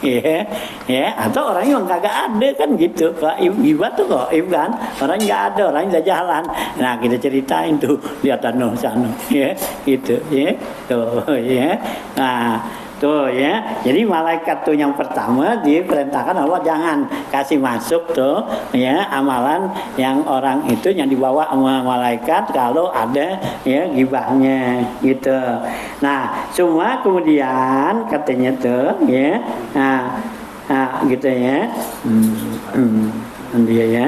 ya, atau orang yang kagak ada kan gitu, kok ghibah tuh kok, kan orang nggak ada, orang udah jalan, nah kita ceritain tuh lihat anu sana, ya, gitu, ya, tuh, ya, nah. Tuh ya, jadi malaikat tuh yang pertama diperintahkan Allah jangan kasih masuk tuh ya amalan yang orang itu yang dibawa sama malaikat kalau ada ya ghibahnya gitu. Nah, semua kemudian katanya tuh ya, nah gitu ya, dia ya.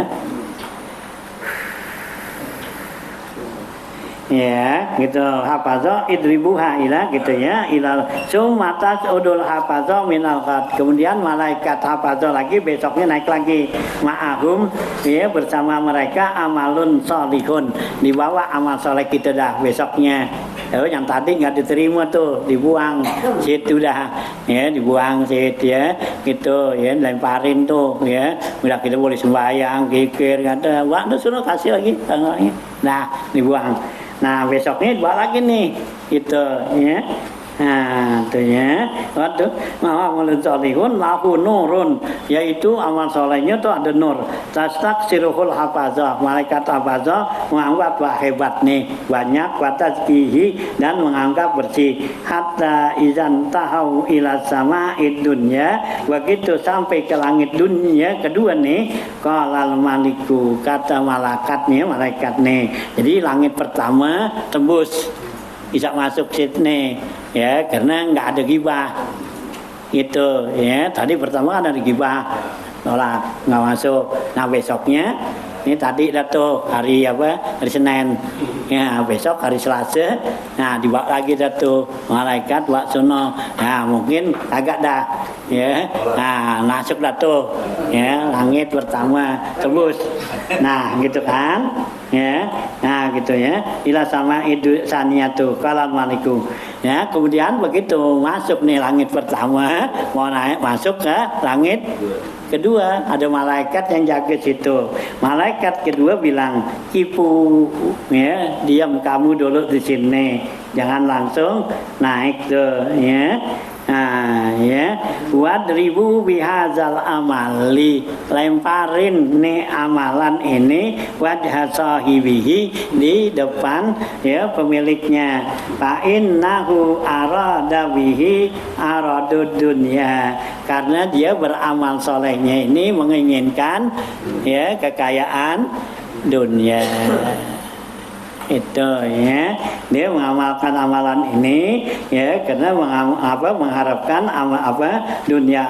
Ya gitu hafazo idribuha ila gitu ya ilal sumatas udul hafazo minal qad kemudian malaikat hafazo lagi besoknya naik lagi ma'ahum ya bersama mereka amalun solihun dibawa amal soleh kita dah besoknya yang tadi nggak diterima tuh dibuang situ dah ya dibuang situ ya gitu ya lemparin tuh ya udah kita boleh sembahyang kikir kata waktu suruh kasih lagi nah dibuang. Nah besoknya bawa lagi nih gitu ya. Nah tuh ya waktu amal solihun lahu nurun yaitu amal solehnya tuh ada nur tastak siruhul hafazah malaikat hafazah menganggap wah hebat nih banyak watazkihi dan menganggap bersih hatta izan tahau ila sama dunya begitu sampai ke langit dunia kedua nih qalal maliku kata malaikat nih jadi langit pertama tembus bisa masuk sini ya karena nggak ada ghibah itu ya tadi pertama kan ada ghibah nolak nggak masuk nah besoknya ini tadi tuh hari apa hari Senin ya besok hari Selasa nah dibawa lagi tuh malaikat waksono nah mungkin agak dah ya nah masuk tuh ya langit pertama tembus nah gitu kan ya nah gitu ya ila sama idu saniyatu kalam maliku ya kemudian begitu masuk nih langit pertama mau naik masuk ke langit kedua ada malaikat yang jaga situ malaikat kedua bilang kipu ya diam kamu dulu di sini jangan langsung naik tuh ya nah ya wadribu bihazal amali lemparin nih amalan ini wajha sahibihi di depan ya pemiliknya fa innahu arada bihi aradud dunya karena dia beramal solehnya ini menginginkan ya kekayaan dunia itu ya dia mengamalkan amalan ini ya karena mengharapkan dunia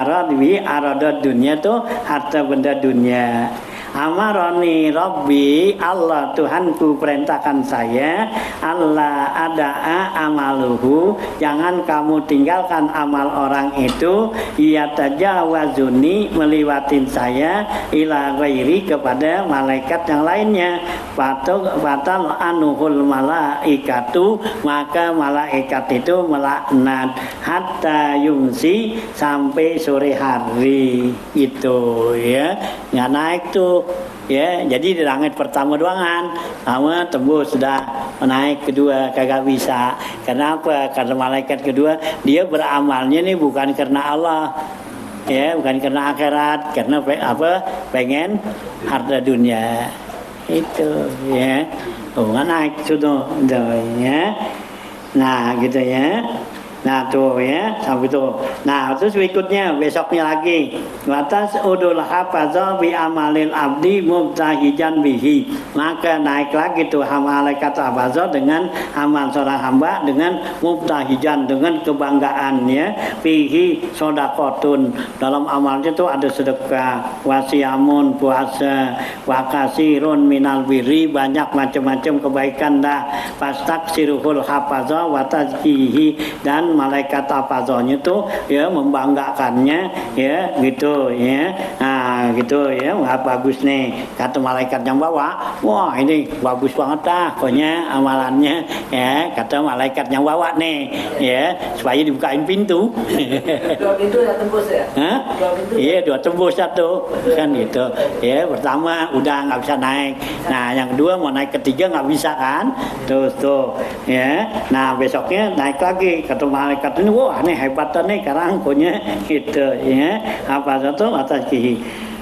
arada dunia tuh harta benda dunia amaroni Rabbi Allah Tuhanku perintahkan saya Allah ada'a amaluhu jangan kamu tinggalkan amal orang itu ia tajawazuni meliwatin saya ila ghairi kepada malaikat yang lainnya fatal anuhul malaikatu maka malaikat itu melaknat hatta yumsi sampai sore hari itu ya nggak naik tuh ya jadi di langit pertama doangan sama tembus sudah naik kedua kagak bisa kenapa karena malaikat kedua dia beramalnya nih bukan karena Allah ya bukan karena akhirat karena pengen harta dunia itu ya nggak naik sudah ya nah gitu ya Nah tuh ya, sampai itu. Nah terus berikutnya besoknya lagi. Watas udul hafazah bi amalil abdi mubtahijan bihi. Maka naik lagi tuh malaikat hafazah dengan amal seorang hamba dengan mubtahijan, dengan kebanggaannya bihi sodakotun. Dalam amalnya itu ada sedekah, wasiamun puasa, wakasirun minal birri, banyak macam-macam kebaikan dah. Pastak siruhul hafazah watazkihi, dan malaikat hafazahnya tuh ya membanggakannya ya gitu ya. Nah gitu ya, wah bagus nih kata malaikat yang bawa, wah ini bagus banget dah pokoknya amalannya ya, kata malaikat yang bawa nih ya, supaya dibukain pintu. Dua pintu ya tembus ya? Hah? Dua pintu. Iya, dua tembus satu kan gitu ya. Pertama udah nggak bisa naik, nah yang kedua mau naik ketiga nggak bisa kan, terus tuh ya. Nah besoknya naik lagi, kata malaikat ini, wah ini hebat nih sekarang punya gitu ya, apa satu atas kihi.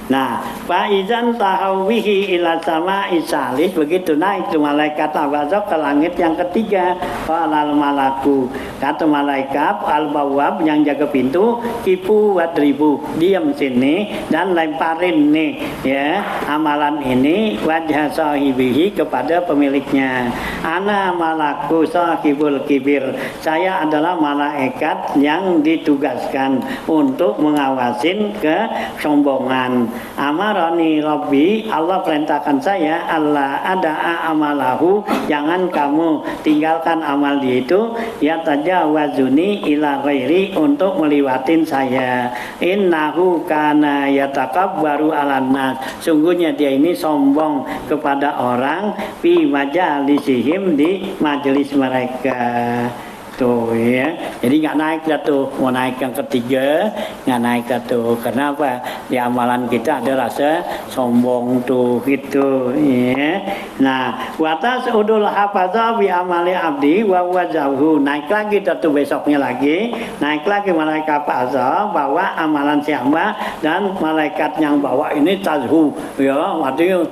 Nah, faizan tahawihi ila sama isalis, begitu naik tu malaikat hafazah ke langit yang ketiga. Qalal malaku, kata malaikat al-bawwab yang jaga pintu, kipu wadribu, diam sini dan lemparin nih ya amalan ini wajah sahibihi, kepada pemiliknya. Ana malaku sahibul kibir, saya adalah malaikat yang ditugaskan untuk mengawasin kesombongan. Amarani Rabbi, Allah perintahkan saya, Allah ada amalahu, jangan kamu tinggalkan amal dia itu, ya tajawazuni ila ghairi, untuk meliwatin saya. Innahu kana yatakabbaru 'alan nas, sungguhnya dia ini sombong kepada orang, fi majalisihim, di majelis mereka. Tuh ya, jadi nggak naik dah tuh, mau naik yang ketiga nggak naik dah tuh. Kenapa? Di amalan kita ada rasa sombong tuh gitu ya. Nah, watas udul hafazah bi amali abdi wa wajahu, naik lagi dah tuh besoknya lagi, naik lagi malaikat hafazah bawa amalan si hamba, dan malaikat yang bawa ini tazhu ya, artinya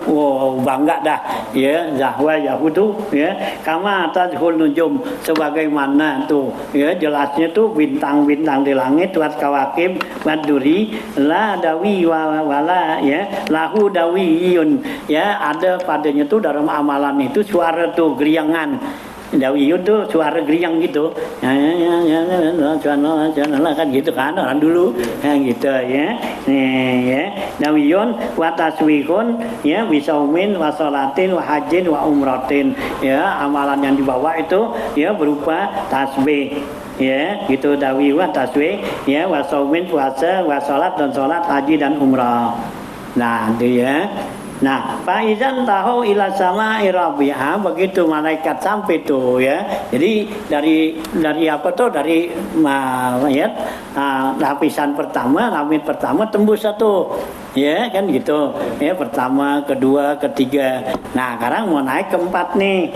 bangga dah ya, zahwa yahudu ya, kama tazhul nujum, sebagaimana tuh ya jelasnya tuh bintang-bintang di langit, wat kawakib waduri la dawi wala ya lahu dawiyun ya, ada padanya tuh dalam amalan itu suara tuh geriangan. Dawiyun tuh suara geriang gitu ya, kan gitu kan orang dulu ya, gitu ya. Dawiyun wa taswihun ya, bisaumin wa sholatin wa hajin wa umratin ya, amalan yang dibawa itu ya berupa tasbih ya gitu, dawi wa tasbih ya, wa saumin puasa, wa sholat dan sholat, haji dan umrah. Nah itu ya. Nah, faizan tahu ila sama irabiha, begitu malaikat sampai tuh ya. Jadi dari apa tuh, dari ya, lapisan pertama, langit pertama tembus satu. Ya kan gitu. Ya pertama, kedua, ketiga. Nah, sekarang mau naik keempat nih.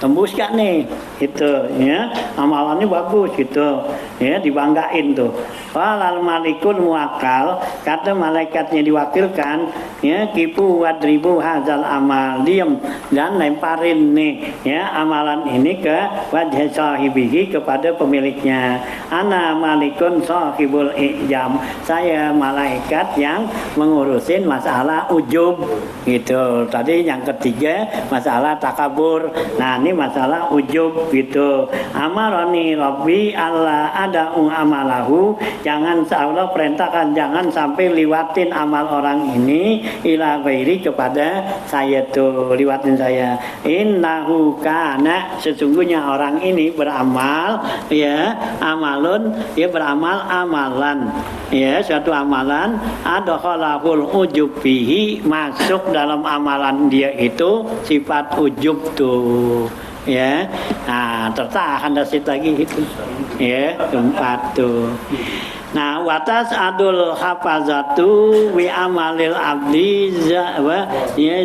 Tembus gak nih? Gitu ya. Amalannya bagus gitu. Ya, dibanggain tuh. Walal malikul muakkal, kata malaikatnya diwakilkan ya, kipu wadribu hazal amal, diam dan lemparin nih ya amalan ini ke wajah sahibihi, kepada pemiliknya. Ana malikun sahibul ijam, saya malaikat yang mengurusin masalah ujub gitu. Tadi yang ketiga masalah takabur, nah ini masalah ujub gitu. Amaroni Rabbi Allah ada amalahu, jangan Allah perintahkan jangan sampai liwatin amal orang ini ila ghairi, kepada saya tuh, liwatin saya. Innahu kana, sesungguhnya orang ini beramal ya, amalun ya, beramal amalan ya, suatu amalan adkhalahul ujub bihi, masuk dalam amalan dia itu sifat ujub tuh ya. Nah tertahan dari situ lagi itu ya, keempat tuh. Nah, watas adul hafazatu wi amalil abdi ya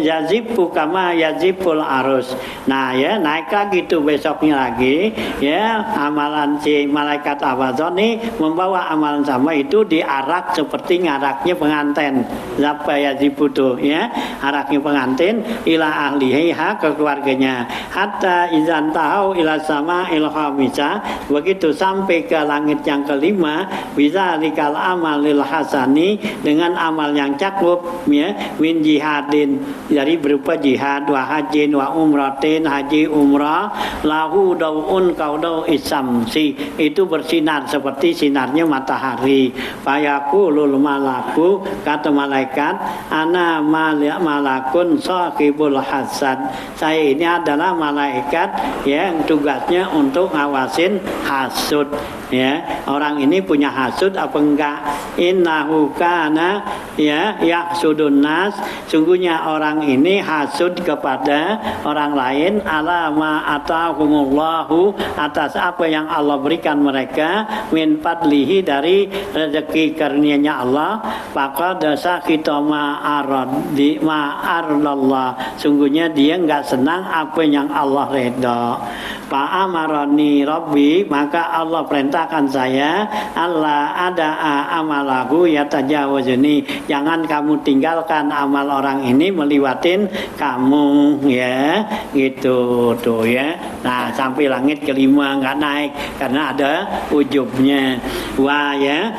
yazibu kama yazibul arus. Nah, ya naik lagi tuh besoknya lagi ya amalan si malaikat hafazah nih membawa amalan sama itu diarak seperti ngaraknya pengantin. Zapa yazibu tuh ya araknya pengantin ila ahlihi ke keluarganya. Hatta izan tahu ila sama ilhamisa begitu sampai ke langit yang kelima bisa dikal amalil hasani dengan amal yang cakup ya min jihadin dari berupa jihad wa hajin wa umratin haji umrah lahu daun kaudau isamsi itu bersinar seperti sinarnya matahari fayaqulul malaku kata malaikat ana malakun sahibul hasad saya ini adalah malaikat yang tugasnya untuk ngawasin hasud ya orang ini punya hasud apa enggak innahu kana ya yahsudun nas sungguhnya orang ini hasud kepada orang lain ala ma atahumullahu atas apa yang Allah berikan mereka min fadlihi dari rezeki karunia-Nya Allah maka dasa kita ma'aradi ma'arlallah sungguhnya dia enggak senang apa yang Allah redha fa'amarani rabbi maka Allah perintahkan saya Allah ada amalahu yatajawazuni jangan kamu tinggalkan amal orang ini meliwatin kamu ya gitu tuh ya nah sampai langit kelima nggak naik karena ada ujubnya wah ya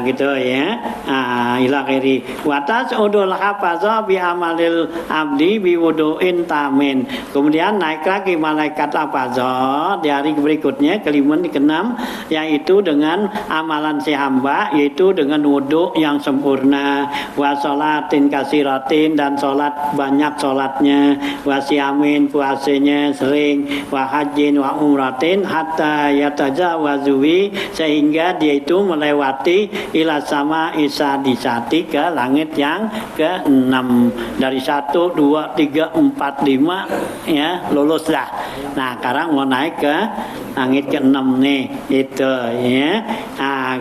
gitu ya ila khairi watas udul hafazah bi amalil abdi bi wudu'in tamin kemudian naik lagi malaikat hafazah di hari berikutnya kelima keenam yaitu dengan amalan si hamba yaitu dengan wudhu yang sempurna wa sholatin kasiratin dan sholat banyak sholatnya wa siamin puasanya sering wa hajin wa umratin hatta yatajawazuwi sehingga dia itu melewati ila sama isa disati ke langit yang ke-6 dari 1, 2, 3, 4, 5 ya lulus dah nah sekarang mau naik ke langit ke-6 nih itu ya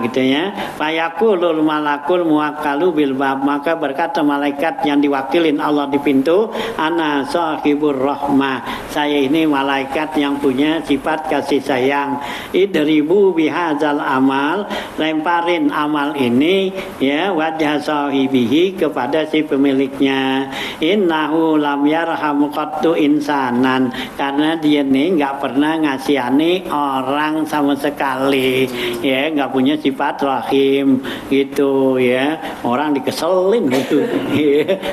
gitu ya fayaqulul malakul muwakkalu bil bab maka berkata malaikat yang diwakilin Allah di pintu ana sahibur rahmah saya ini malaikat yang punya sifat kasih sayang idribu bihadzal amal lemparin amal ini ya wajah sahibihi kepada si pemiliknya innahu lam yarhamu qattu insanan karena dia nih nggak pernah ngasihani orang sama sekali ya nggak punya sifat rahim gitu ya orang dikeselin gitu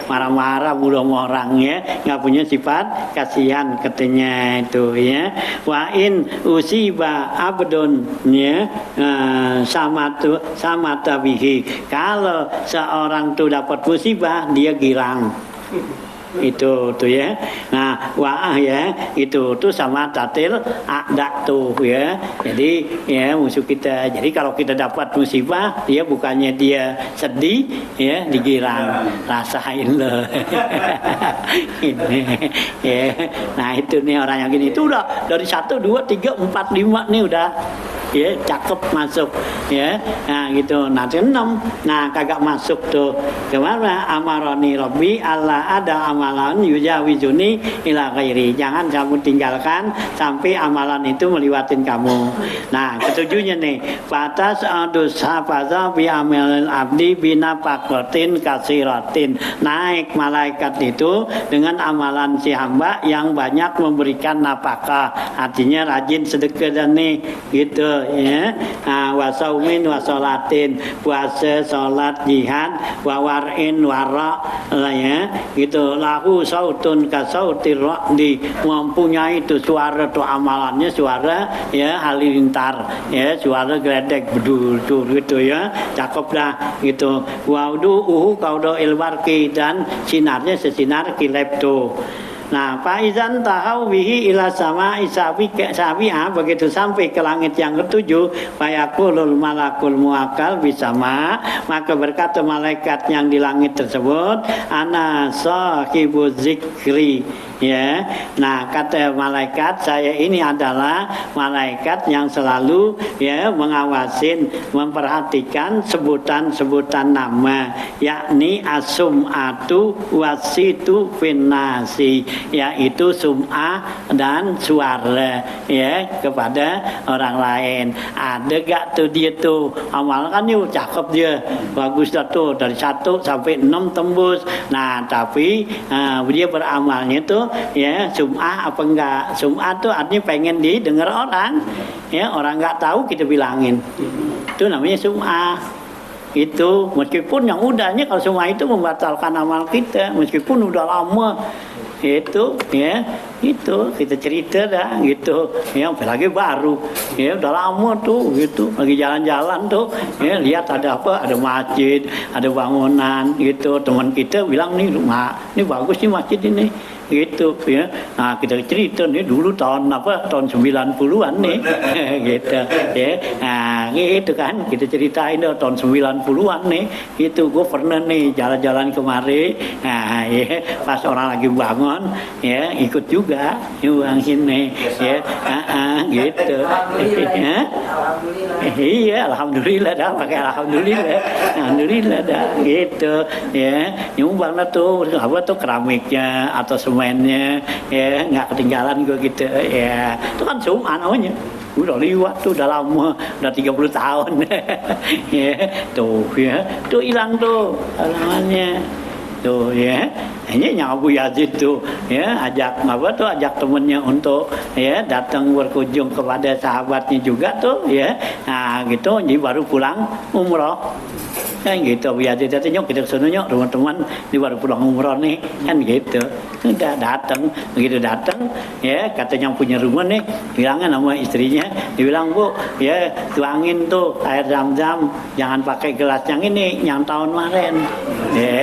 marah-marah bulu sama orang ya nggak punya sifat kasihan katanya itu ya wa in usiba abdun ya sama tabihi kalau seorang tuh dapat musibah dia girang itu tuh ya nah wah ya itu tuh sama tatil adak tuh ya jadi ya musuh kita jadi kalau kita dapat musibah dia bukannya dia sedih ya digirang rasain loh ya nah itu nih orang yang gini itu udah dari 1, 2, 3, 4, 5 nih udah ya cakep masuk ya nah gitu nanti 6 nah kagak masuk tuh kemana amaroni robbi Allah ada amalan yujawizuni ila ghairi jangan kamu tinggalkan sampai amalan itu meliwatin kamu nah ketujuhnya nih batas adus hafaza bi amalil abdi bina pakotin kasiratin naik malaikat itu dengan amalan si hamba yang banyak memberikan nafkah artinya rajin sedekah dan nih gitu ya wasaumin wasolatin puasa salat jihad wawarin wara ya gitu lahu sautun kasautir di mempunyai itu suara tuh amalannya suara ya halilintar ya suara gledek bedul gitu ya cakep dah gitu waudu kaudo ilwarki dan sinarnya sesinar kileb tuh nah faizan tahau bihi ila sama sabi'a begitu sampai ke langit yang ketujuh fayaqulul malakul muwakkal bisama maka berkata malaikat yang di langit tersebut ana sahibu zikri ya. Nah, kata malaikat, saya ini adalah malaikat yang selalu ya mengawasin, memperhatikan sebutan-sebutan nama, yakni as-sum'atu wasitu finnasi, yaitu sum'ah dan suara ya kepada orang lain. Ada gak tuh dia tuh amal kan yuk cakep dia, bagus dah tuh dari 1 sampai 6 tembus. Nah tapi dia beramalnya tuh ya sum'ah apa enggak. Sum'ah tuh artinya pengen didengar orang ya, orang nggak tahu kita bilangin, itu namanya sum'ah. Itu meskipun yang udahnya kalau sum'ah itu membatalkan amal kita meskipun udah lama itu ya, itu kita cerita dah gitu ya, apalagi baru ya udah lama tuh gitu, lagi jalan-jalan tuh ya lihat ada apa, ada masjid, ada bangunan gitu, teman kita bilang nih rumah ini bagus nih masjid ini gitu ya. Nah kita cerita nih dulu tahun 90-an nih gitu ya. Nah gitu kan kita ceritain tahun 90-an nih gitu, gue pernah nih jalan-jalan kemari, nah ya pas orang lagi bangun ya ikut juga uang sini ya. Gitu iya alhamdulillah dah, pakai alhamdulillah dah gitu ya. Nyumbang dah tuh apa tuh keramiknya atau semennya ya, nggak ketinggalan gue gitu ya. Itu kan sum'ah namanya, udah liwat tuh, udah lama, udah 30 tahun ya tuh ya, tuh hilang tuh namanya tuh ya. Ini yang Abu Yazid tuh ya ajak ajak temennya untuk ya datang berkunjung kepada sahabatnya juga tuh ya. Nah gitu jadi baru pulang umroh kan gitu. Abu Yazid itu nyok kita kesana nyok teman-teman, ini baru pulang umroh nih kan gitu. Udah datang, begitu datang ya katanya yang punya rumah nih bilangnya nama istrinya, dibilang bu ya tuangin tuh air zam-zam, jangan pakai gelas yang ini yang tahun kemarin ya,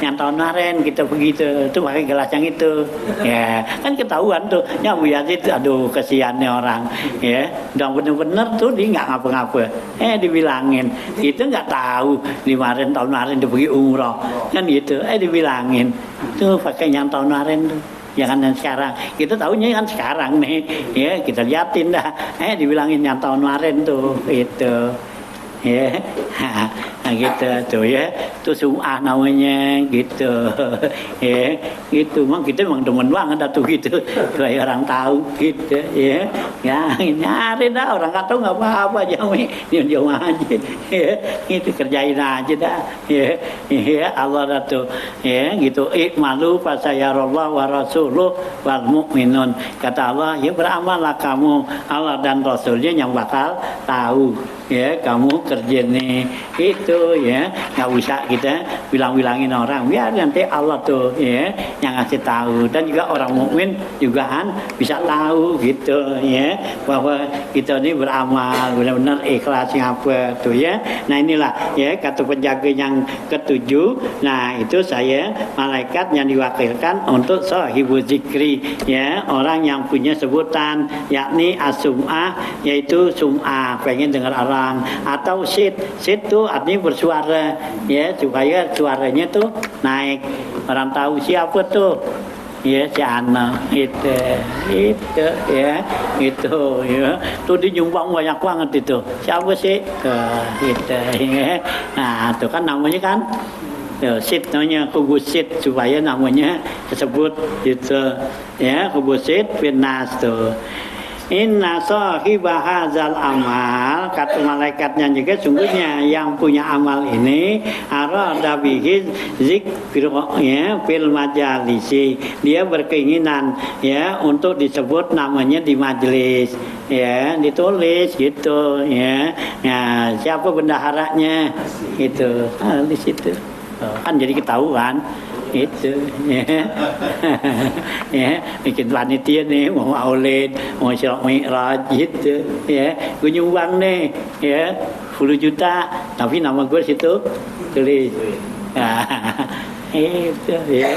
yang tahun kemarin kita begitu tuh pakai gelas yang itu ya kan ketahuan tuh ya. Bu Yazid aduh kesiannya orang ya, udah bener-bener tuh dia nggak ngapa-ngapa dibilangin itu nggak tahu di tahun kemarin dia pergi umroh kan gitu dibilangin tuh pakai yang tahun kemarin tuh, jangan yang sekarang. Kita tahunya kan sekarang nih ya, kita liatin dah dibilangin yang tahun kemarin tuh itu ya. Nah gitu tuh ya, itu sum'ah namanya gitu ya gitu. Memang kita memang demen banget tuh gitu kayak orang tahu gitu ya. Ya nyari dah, orang nggak tahu nggak apa-apa, jangan diam aja ya, itu kerjain aja dah ya. Ya Allah dah tuh ya gitu, ikmalu fasayarallah wa rasuluh wal mu'minun, kata Allah ya beramallah kamu, Allah dan Rasulnya yang bakal tahu ya kamu kerja nih itu ya. Nggak usah kita bilang-bilangin orang, biar nanti Allah tuh ya yang ngasih tahu. Dan juga orang mukmin juga kan bisa tahu gitu ya, bahwa kita ini beramal benar-benar ikhlas apa tuh ya. Nah inilah ya kata penjaga yang ketujuh. Nah itu saya malaikat yang diwakilkan untuk sahibul zikri ya, orang yang punya sebutan yakni as-sum'ah, yaitu sum'ah pengen dengar orang, atau sit tuh artinya bersuara ya, supaya suaranya tuh naik, orang tahu siapa tuh ya si Ana itu ya itu ya tuh dinyumbang banyak banget itu, siapa sih itu ya. Nah itu kan namanya kan sit namanya, kubus sit, supaya namanya disebut gitu ya, kubus sit finnas tuh. Inna sahibah hadzal amal, kata malaikatnya juga sungguhnya yang punya amal ini arada bihi zikr ya fil majalisi, dia berkeinginan ya untuk disebut namanya di majelis ya, ditulis gitu ya. Nah siapa bendaharanya itu di situ kan jadi ketahuan itu ya. Ya bikin panitia nih mau maulid, mau Isra Mi'raj gitu ya, gue nyumbang nih ya 10 juta tapi nama gue situ tulis. Nah, itu ya.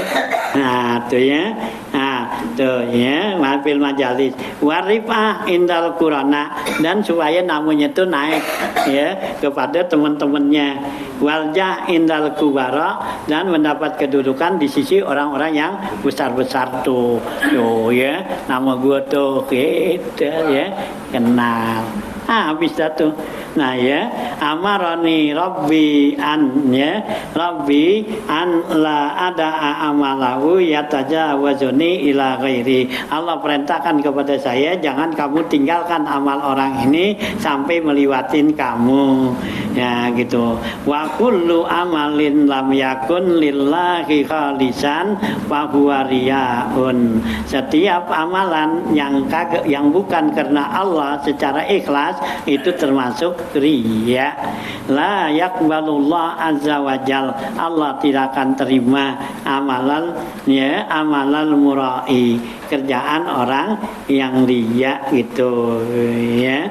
Nah tuh ya. Nah Tuh ya, mahfil majalis. Warifah indal qurana, dan supaya namanya itu naik ya kepada teman-temannya. Waljah indal kubara, dan mendapat kedudukan di sisi orang-orang yang besar-besar tuh. Tuh ya, nama gua tuh gitu ya, kenal. Habis dah tuh. Nah ya, amaroni Rabbi an ya, Rabbi an la ada amalahu yatajawazuni ila ghairi. Allah perintahkan kepada saya, jangan kamu tinggalkan amal orang ini sampai meliwatin kamu. Ya gitu. Wa kullu amalin lam yakun lillahi khalisan fa huwa riyaun. Setiap amalan yang bukan karena Allah secara ikhlas itu termasuk riya. La yaqbalullah azza wajal, Allah tidak akan terima amalan ya, amalan murai, kerjaan orang yang riya itu ya.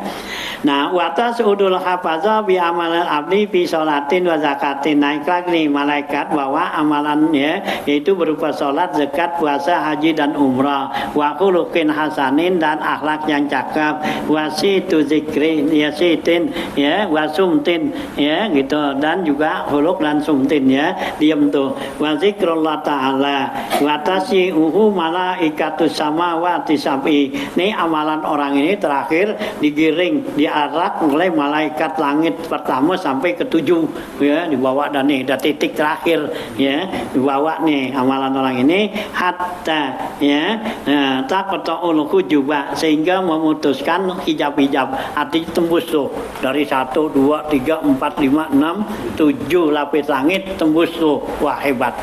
Nah, watas udul hafazah bi amalan abdi fi sholatin wa zakatin. Naik lagi malaikat bahwa amalannya yaitu berupa sholat, zakat, puasa, haji dan umrah. Wa khuluqin hasanin, dan akhlak yang cakep. Wa situ zikri ya sitin ya, wa sumtin ya gitu, dan juga khuluq dan sumtin ya, diam tuh. Wa zikrullah ta'ala wa tasyi'uhu malaikatus samawati sab'i. Ini amalan orang ini terakhir digiring di arak mulai malaikat langit pertama sampai ketujuh ya, dibawa dan nih ada titik terakhir ya, dibawa nih amalan orang ini hatta ya taqta'ul hujuba, sehingga memutuskan hijab-hijab, arti tembus tuh dari 1, 2, 3, 4, 5, 6, 7 lapis langit tembus tuh. Wah hebat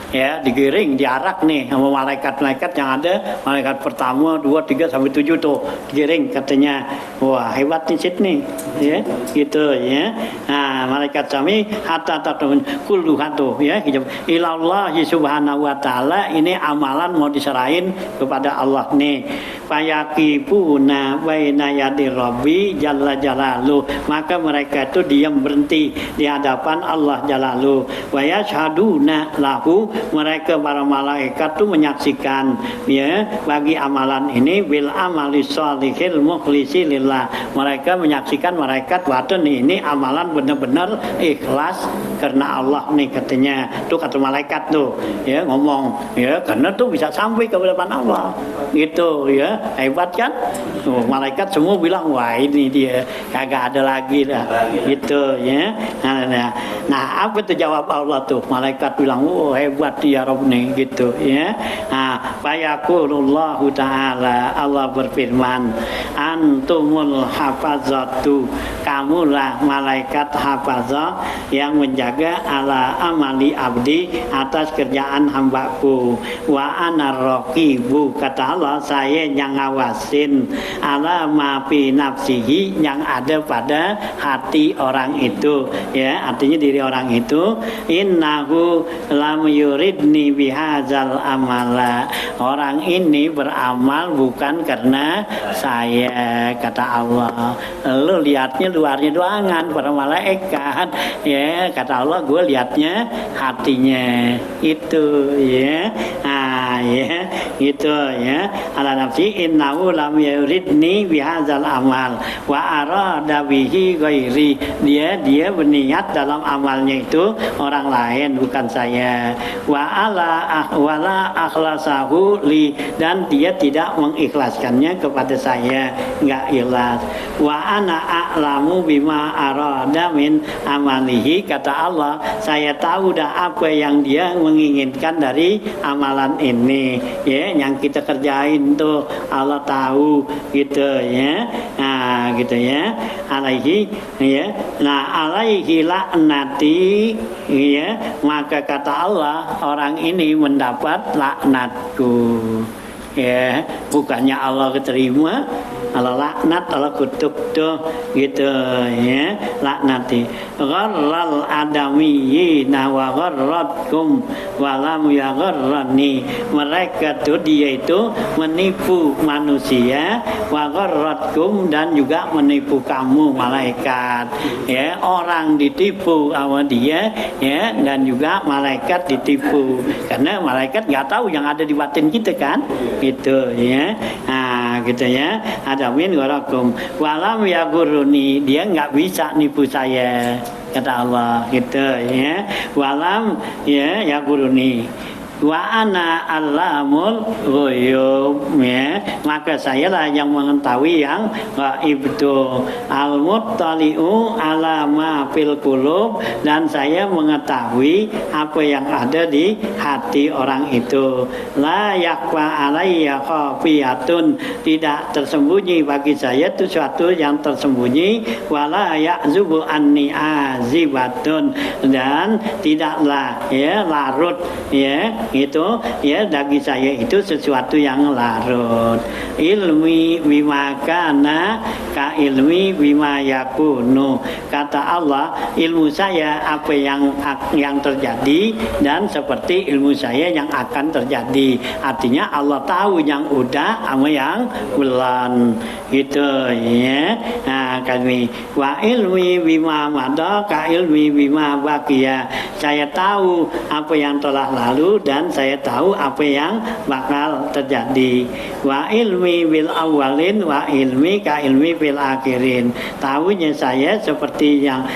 ya, digiring, diarak nih sama malaikat-malaikat yang ada, malaikat pertama, 2, 3 sampai 7 tuh digiring katanya. Wah hebat nih Sydney ya gitu ya. Nah malaikat kami hatta tatun kulluha tuh ya, ilallah subhanahu wa ta'ala. Ini amalan mau diserahin kepada Allah nih. Fayaqifuna baina yadi rabbi jalla jalalu, maka mereka itu diam berhenti di hadapan Allah jalalu. Wa yashhaduna lahu, mereka para malaikat itu menyaksikan ya bagi amalan ini bil amali sholihil mukhlisi lillah. Mereka menyaksikan malaikat waten ini amalan benar-benar ikhlas karena Allah nih katanya. Tuh kata malaikat tuh ya ngomong ya, karena tuh bisa sampai ke hadapan Allah gitu ya. Hebat kan? Tuh, malaikat semua bilang wah ini dia kagak ada lagi dah gitu ya. Nah apa tuh jawab Allah tuh? Malaikat bilang oh hebat ya Rabb nih gitu ya. Nah fayaqulullahu ta'ala, Allah berfirman antumul hafazatu, kamulah malaikat hafazah yang menjaga ala amali abdi, atas kerjaan hambaku. Wa anar raqibu, kata Allah saya yang ngawasin ala ma fi nafsihi, yang ada pada hati orang itu ya, artinya diri orang itu. Innahu lam yuridni bihadzal amala, orang ini beramal bukan karena saya, kata Allah. Lu lihatnya luarnya doangan para malaikat ya, kata Allah gue lihatnya hatinya itu ya. Nah ya gitu ya, ala nafsi innahu lam yuridni bihadzal amal wa arada bihi ghairi, dia berniat dalam amalnya itu orang lain bukan saya. Wala akhlasahu li, dan dia tidak mengikhlaskannya kepada saya, enggak ikhlas. Wa ana a'lamu bima arada min amalihi, kata Allah saya tahu dah apa yang dia menginginkan dari amalan ini ya, yang kita kerjain tuh Allah tahu gitu ya. Nah gitu ya, alaihi ya. Nah alaihi laknati ya, maka kata Allah orang ini mendapat laknatku ya. Bukannya Allah keterima Kalau laknat kalau kutuk tuh gitu ya, laknati. Gharral adamiyina wa gharratkum wa lam yagharrani. Mereka tuh dia itu menipu manusia, wa gharratkum dan juga menipu kamu malaikat. Ya, orang ditipu sama dia ya, dan juga malaikat ditipu. Karena malaikat nggak tahu yang ada di batin kita kan, gitu ya. Nah, gitu ya. Adamin warakum walam yaguruni, dia nggak bisa nipu saya kata Allah gitu ya. Walam ya yaguruni wa ana allamul ghuyub ya, maka sayalah yang mengetahui yang gaib itu. Al muttali'u ala ma fil qulub, dan saya mengetahui apa yang ada di hati orang itu. La yakfa alayya khafiyatun, tidak tersembunyi bagi saya itu suatu yang tersembunyi. Wala ya'zubu anni azibatun, dan tidaklah ya larut ya itu ya bagi saya itu sesuatu yang larut. Ilmi bima kana ka ilmi bima yakunu, kata Allah ilmu saya apa yang terjadi dan seperti ilmu saya yang akan terjadi. Artinya Allah tahu yang udah sama yang belum gitu ya. Nah, kami wa ilmi bima madha ka ilmi bima baqiya, saya tahu apa yang telah lalu dan saya tahu apa yang bakal terjadi. Wa ilmi bil awalin wa ilmi ka ilmi bil akhirin, tahunya saya seperti yang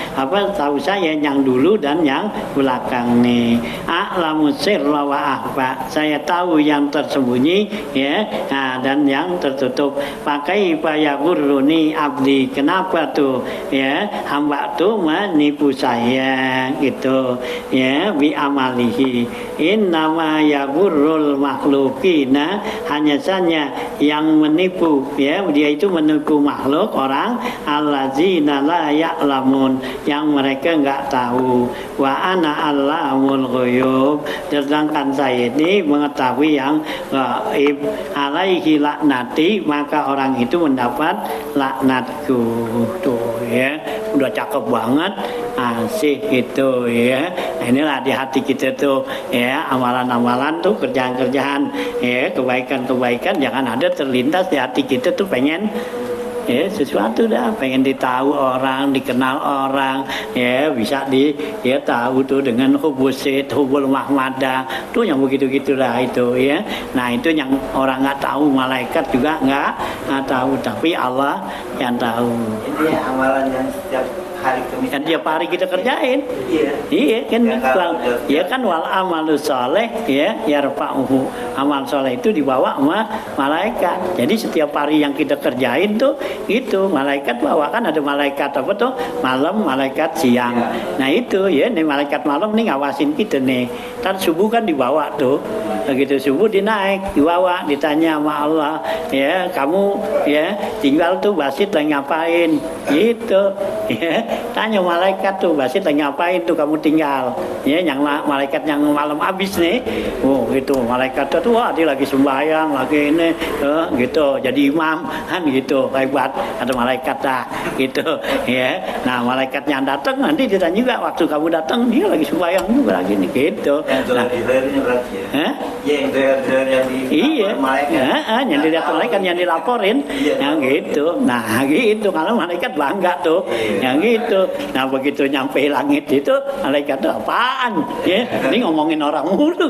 tahu saya yang dulu dan yang belakang nih. A'lamu sirra wa akhfa, saya tahu yang tersembunyi ya, nah, dan yang tertutup. Pakai payaguruni abdi, kenapa tuh ya hamba tuh menipu saya gitu ya, bi amalihi. Innama yagurrul makhlukina, hanya saja yang menipu ya, dia itu menipu makhluk orang allazina la ya'lamun, yang mereka enggak tahu. Wa ana allamul ghuyub, sedangkan saya ini mengetahui yang gaib. Alaihi laknati, maka orang itu mendapat laknatku. Tuh ya, udah cakep banget, asik gitu ya. Nah, inilah di hati kita tuh ya, amalan-amalan tuh, kerjaan-kerjaan ya, kebaikan-kebaikan jangan ada terlintas di hati kita tuh pengen ya sesuatu dah, pengen ditahu orang, dikenal orang ya, bisa dia tahu tuh dengan hubusit, hubul mahmadah tuh yang begitu-gitu lah itu ya. Nah, itu yang orang nggak tahu, malaikat juga nggak tahu, tapi Allah yang tahu. Ini amalan yang setiap hari Kamis Kan tiap hari kita kerjain. iya Kan ya, kan wal amalu soleh ya yarfa'uhu, amal soleh itu dibawa sama malaikat. Jadi setiap hari yang kita kerjain tuh itu malaikat bawa, kan ada malaikat apa tuh malam, malaikat siang. Nah itu ya, nih malaikat malam nih ngawasin kita nih. Kan subuh kan dibawa tuh, begitu subuh dinaik dibawa, ditanya sama Allah ya, kamu ya tinggal tuh basit lagi ngapain gitu ya, tanya malaikat tuh basit lagi ngapain tuh kamu tinggal ya, yang malaikat yang malam habis nih, oh gitu, malaikat tuh wah dia lagi sembahyang lagi ini gitu, jadi imam kan gitu, hebat ada malaikat dah gitu ya. Nah malaikatnya datang nanti ditanya juga, waktu kamu datang dia lagi sembahyang juga lagi nih gitu. Nah, yang di malaikat, yang dilihat malaikat, yang dilaporin, yang gitu. Nah gitu, kalau malaikat bangga tuh, yang gitu. Nah begitu nyampe langit itu, malaikat tuh apaan? Ya, ini ngomongin orang mulu,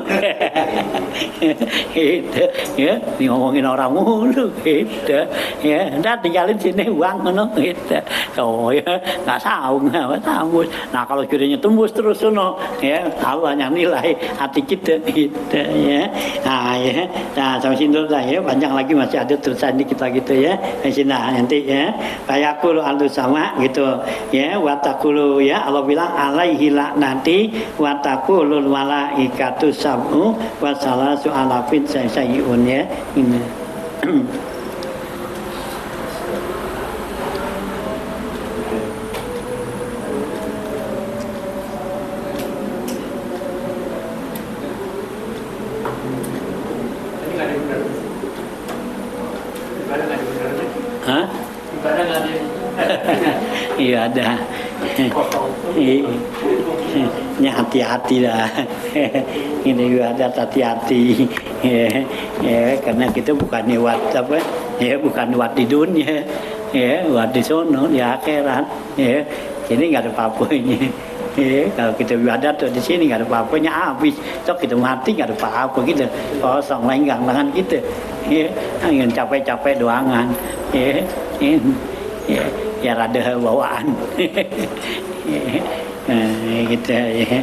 gitu. Ya, ini ngomongin orang mulu, gitu. Ya, udah tinggalin sini uang, no, gitu. Oh ya, nggak tahu, nggak tahu. Nah kalau kiranya tembus terus, no, ya Allah yang nilai hati kita, gitu ya. Nah ya, nah sampai sini dulu lah ya, panjang lagi masih ada terusan dikit lagi gitu ya. Nah nanti ya, bayakul aldu sama gitu ya, watakulu ya, Allah bilang alaihi laknati watakulul malaikatu sab'u wasalasu alafin sayyun ya. Ini Hah? Iya ada. Ini hati-hati lah. Ini juga ada hati-hati. Karena kita bukan buat apa? Bukan buat di dunia. Buat di sono di akhirat. Ini nggak ada apa-apanya. Kalau kita ibadat di sini nggak ada apa-apanya habis. So kita mati nggak ada apa-apa gitu. Kosong lenggang tangan kita. Ingin capek-capek doangan. Ya rada bawaan. Gitu ya.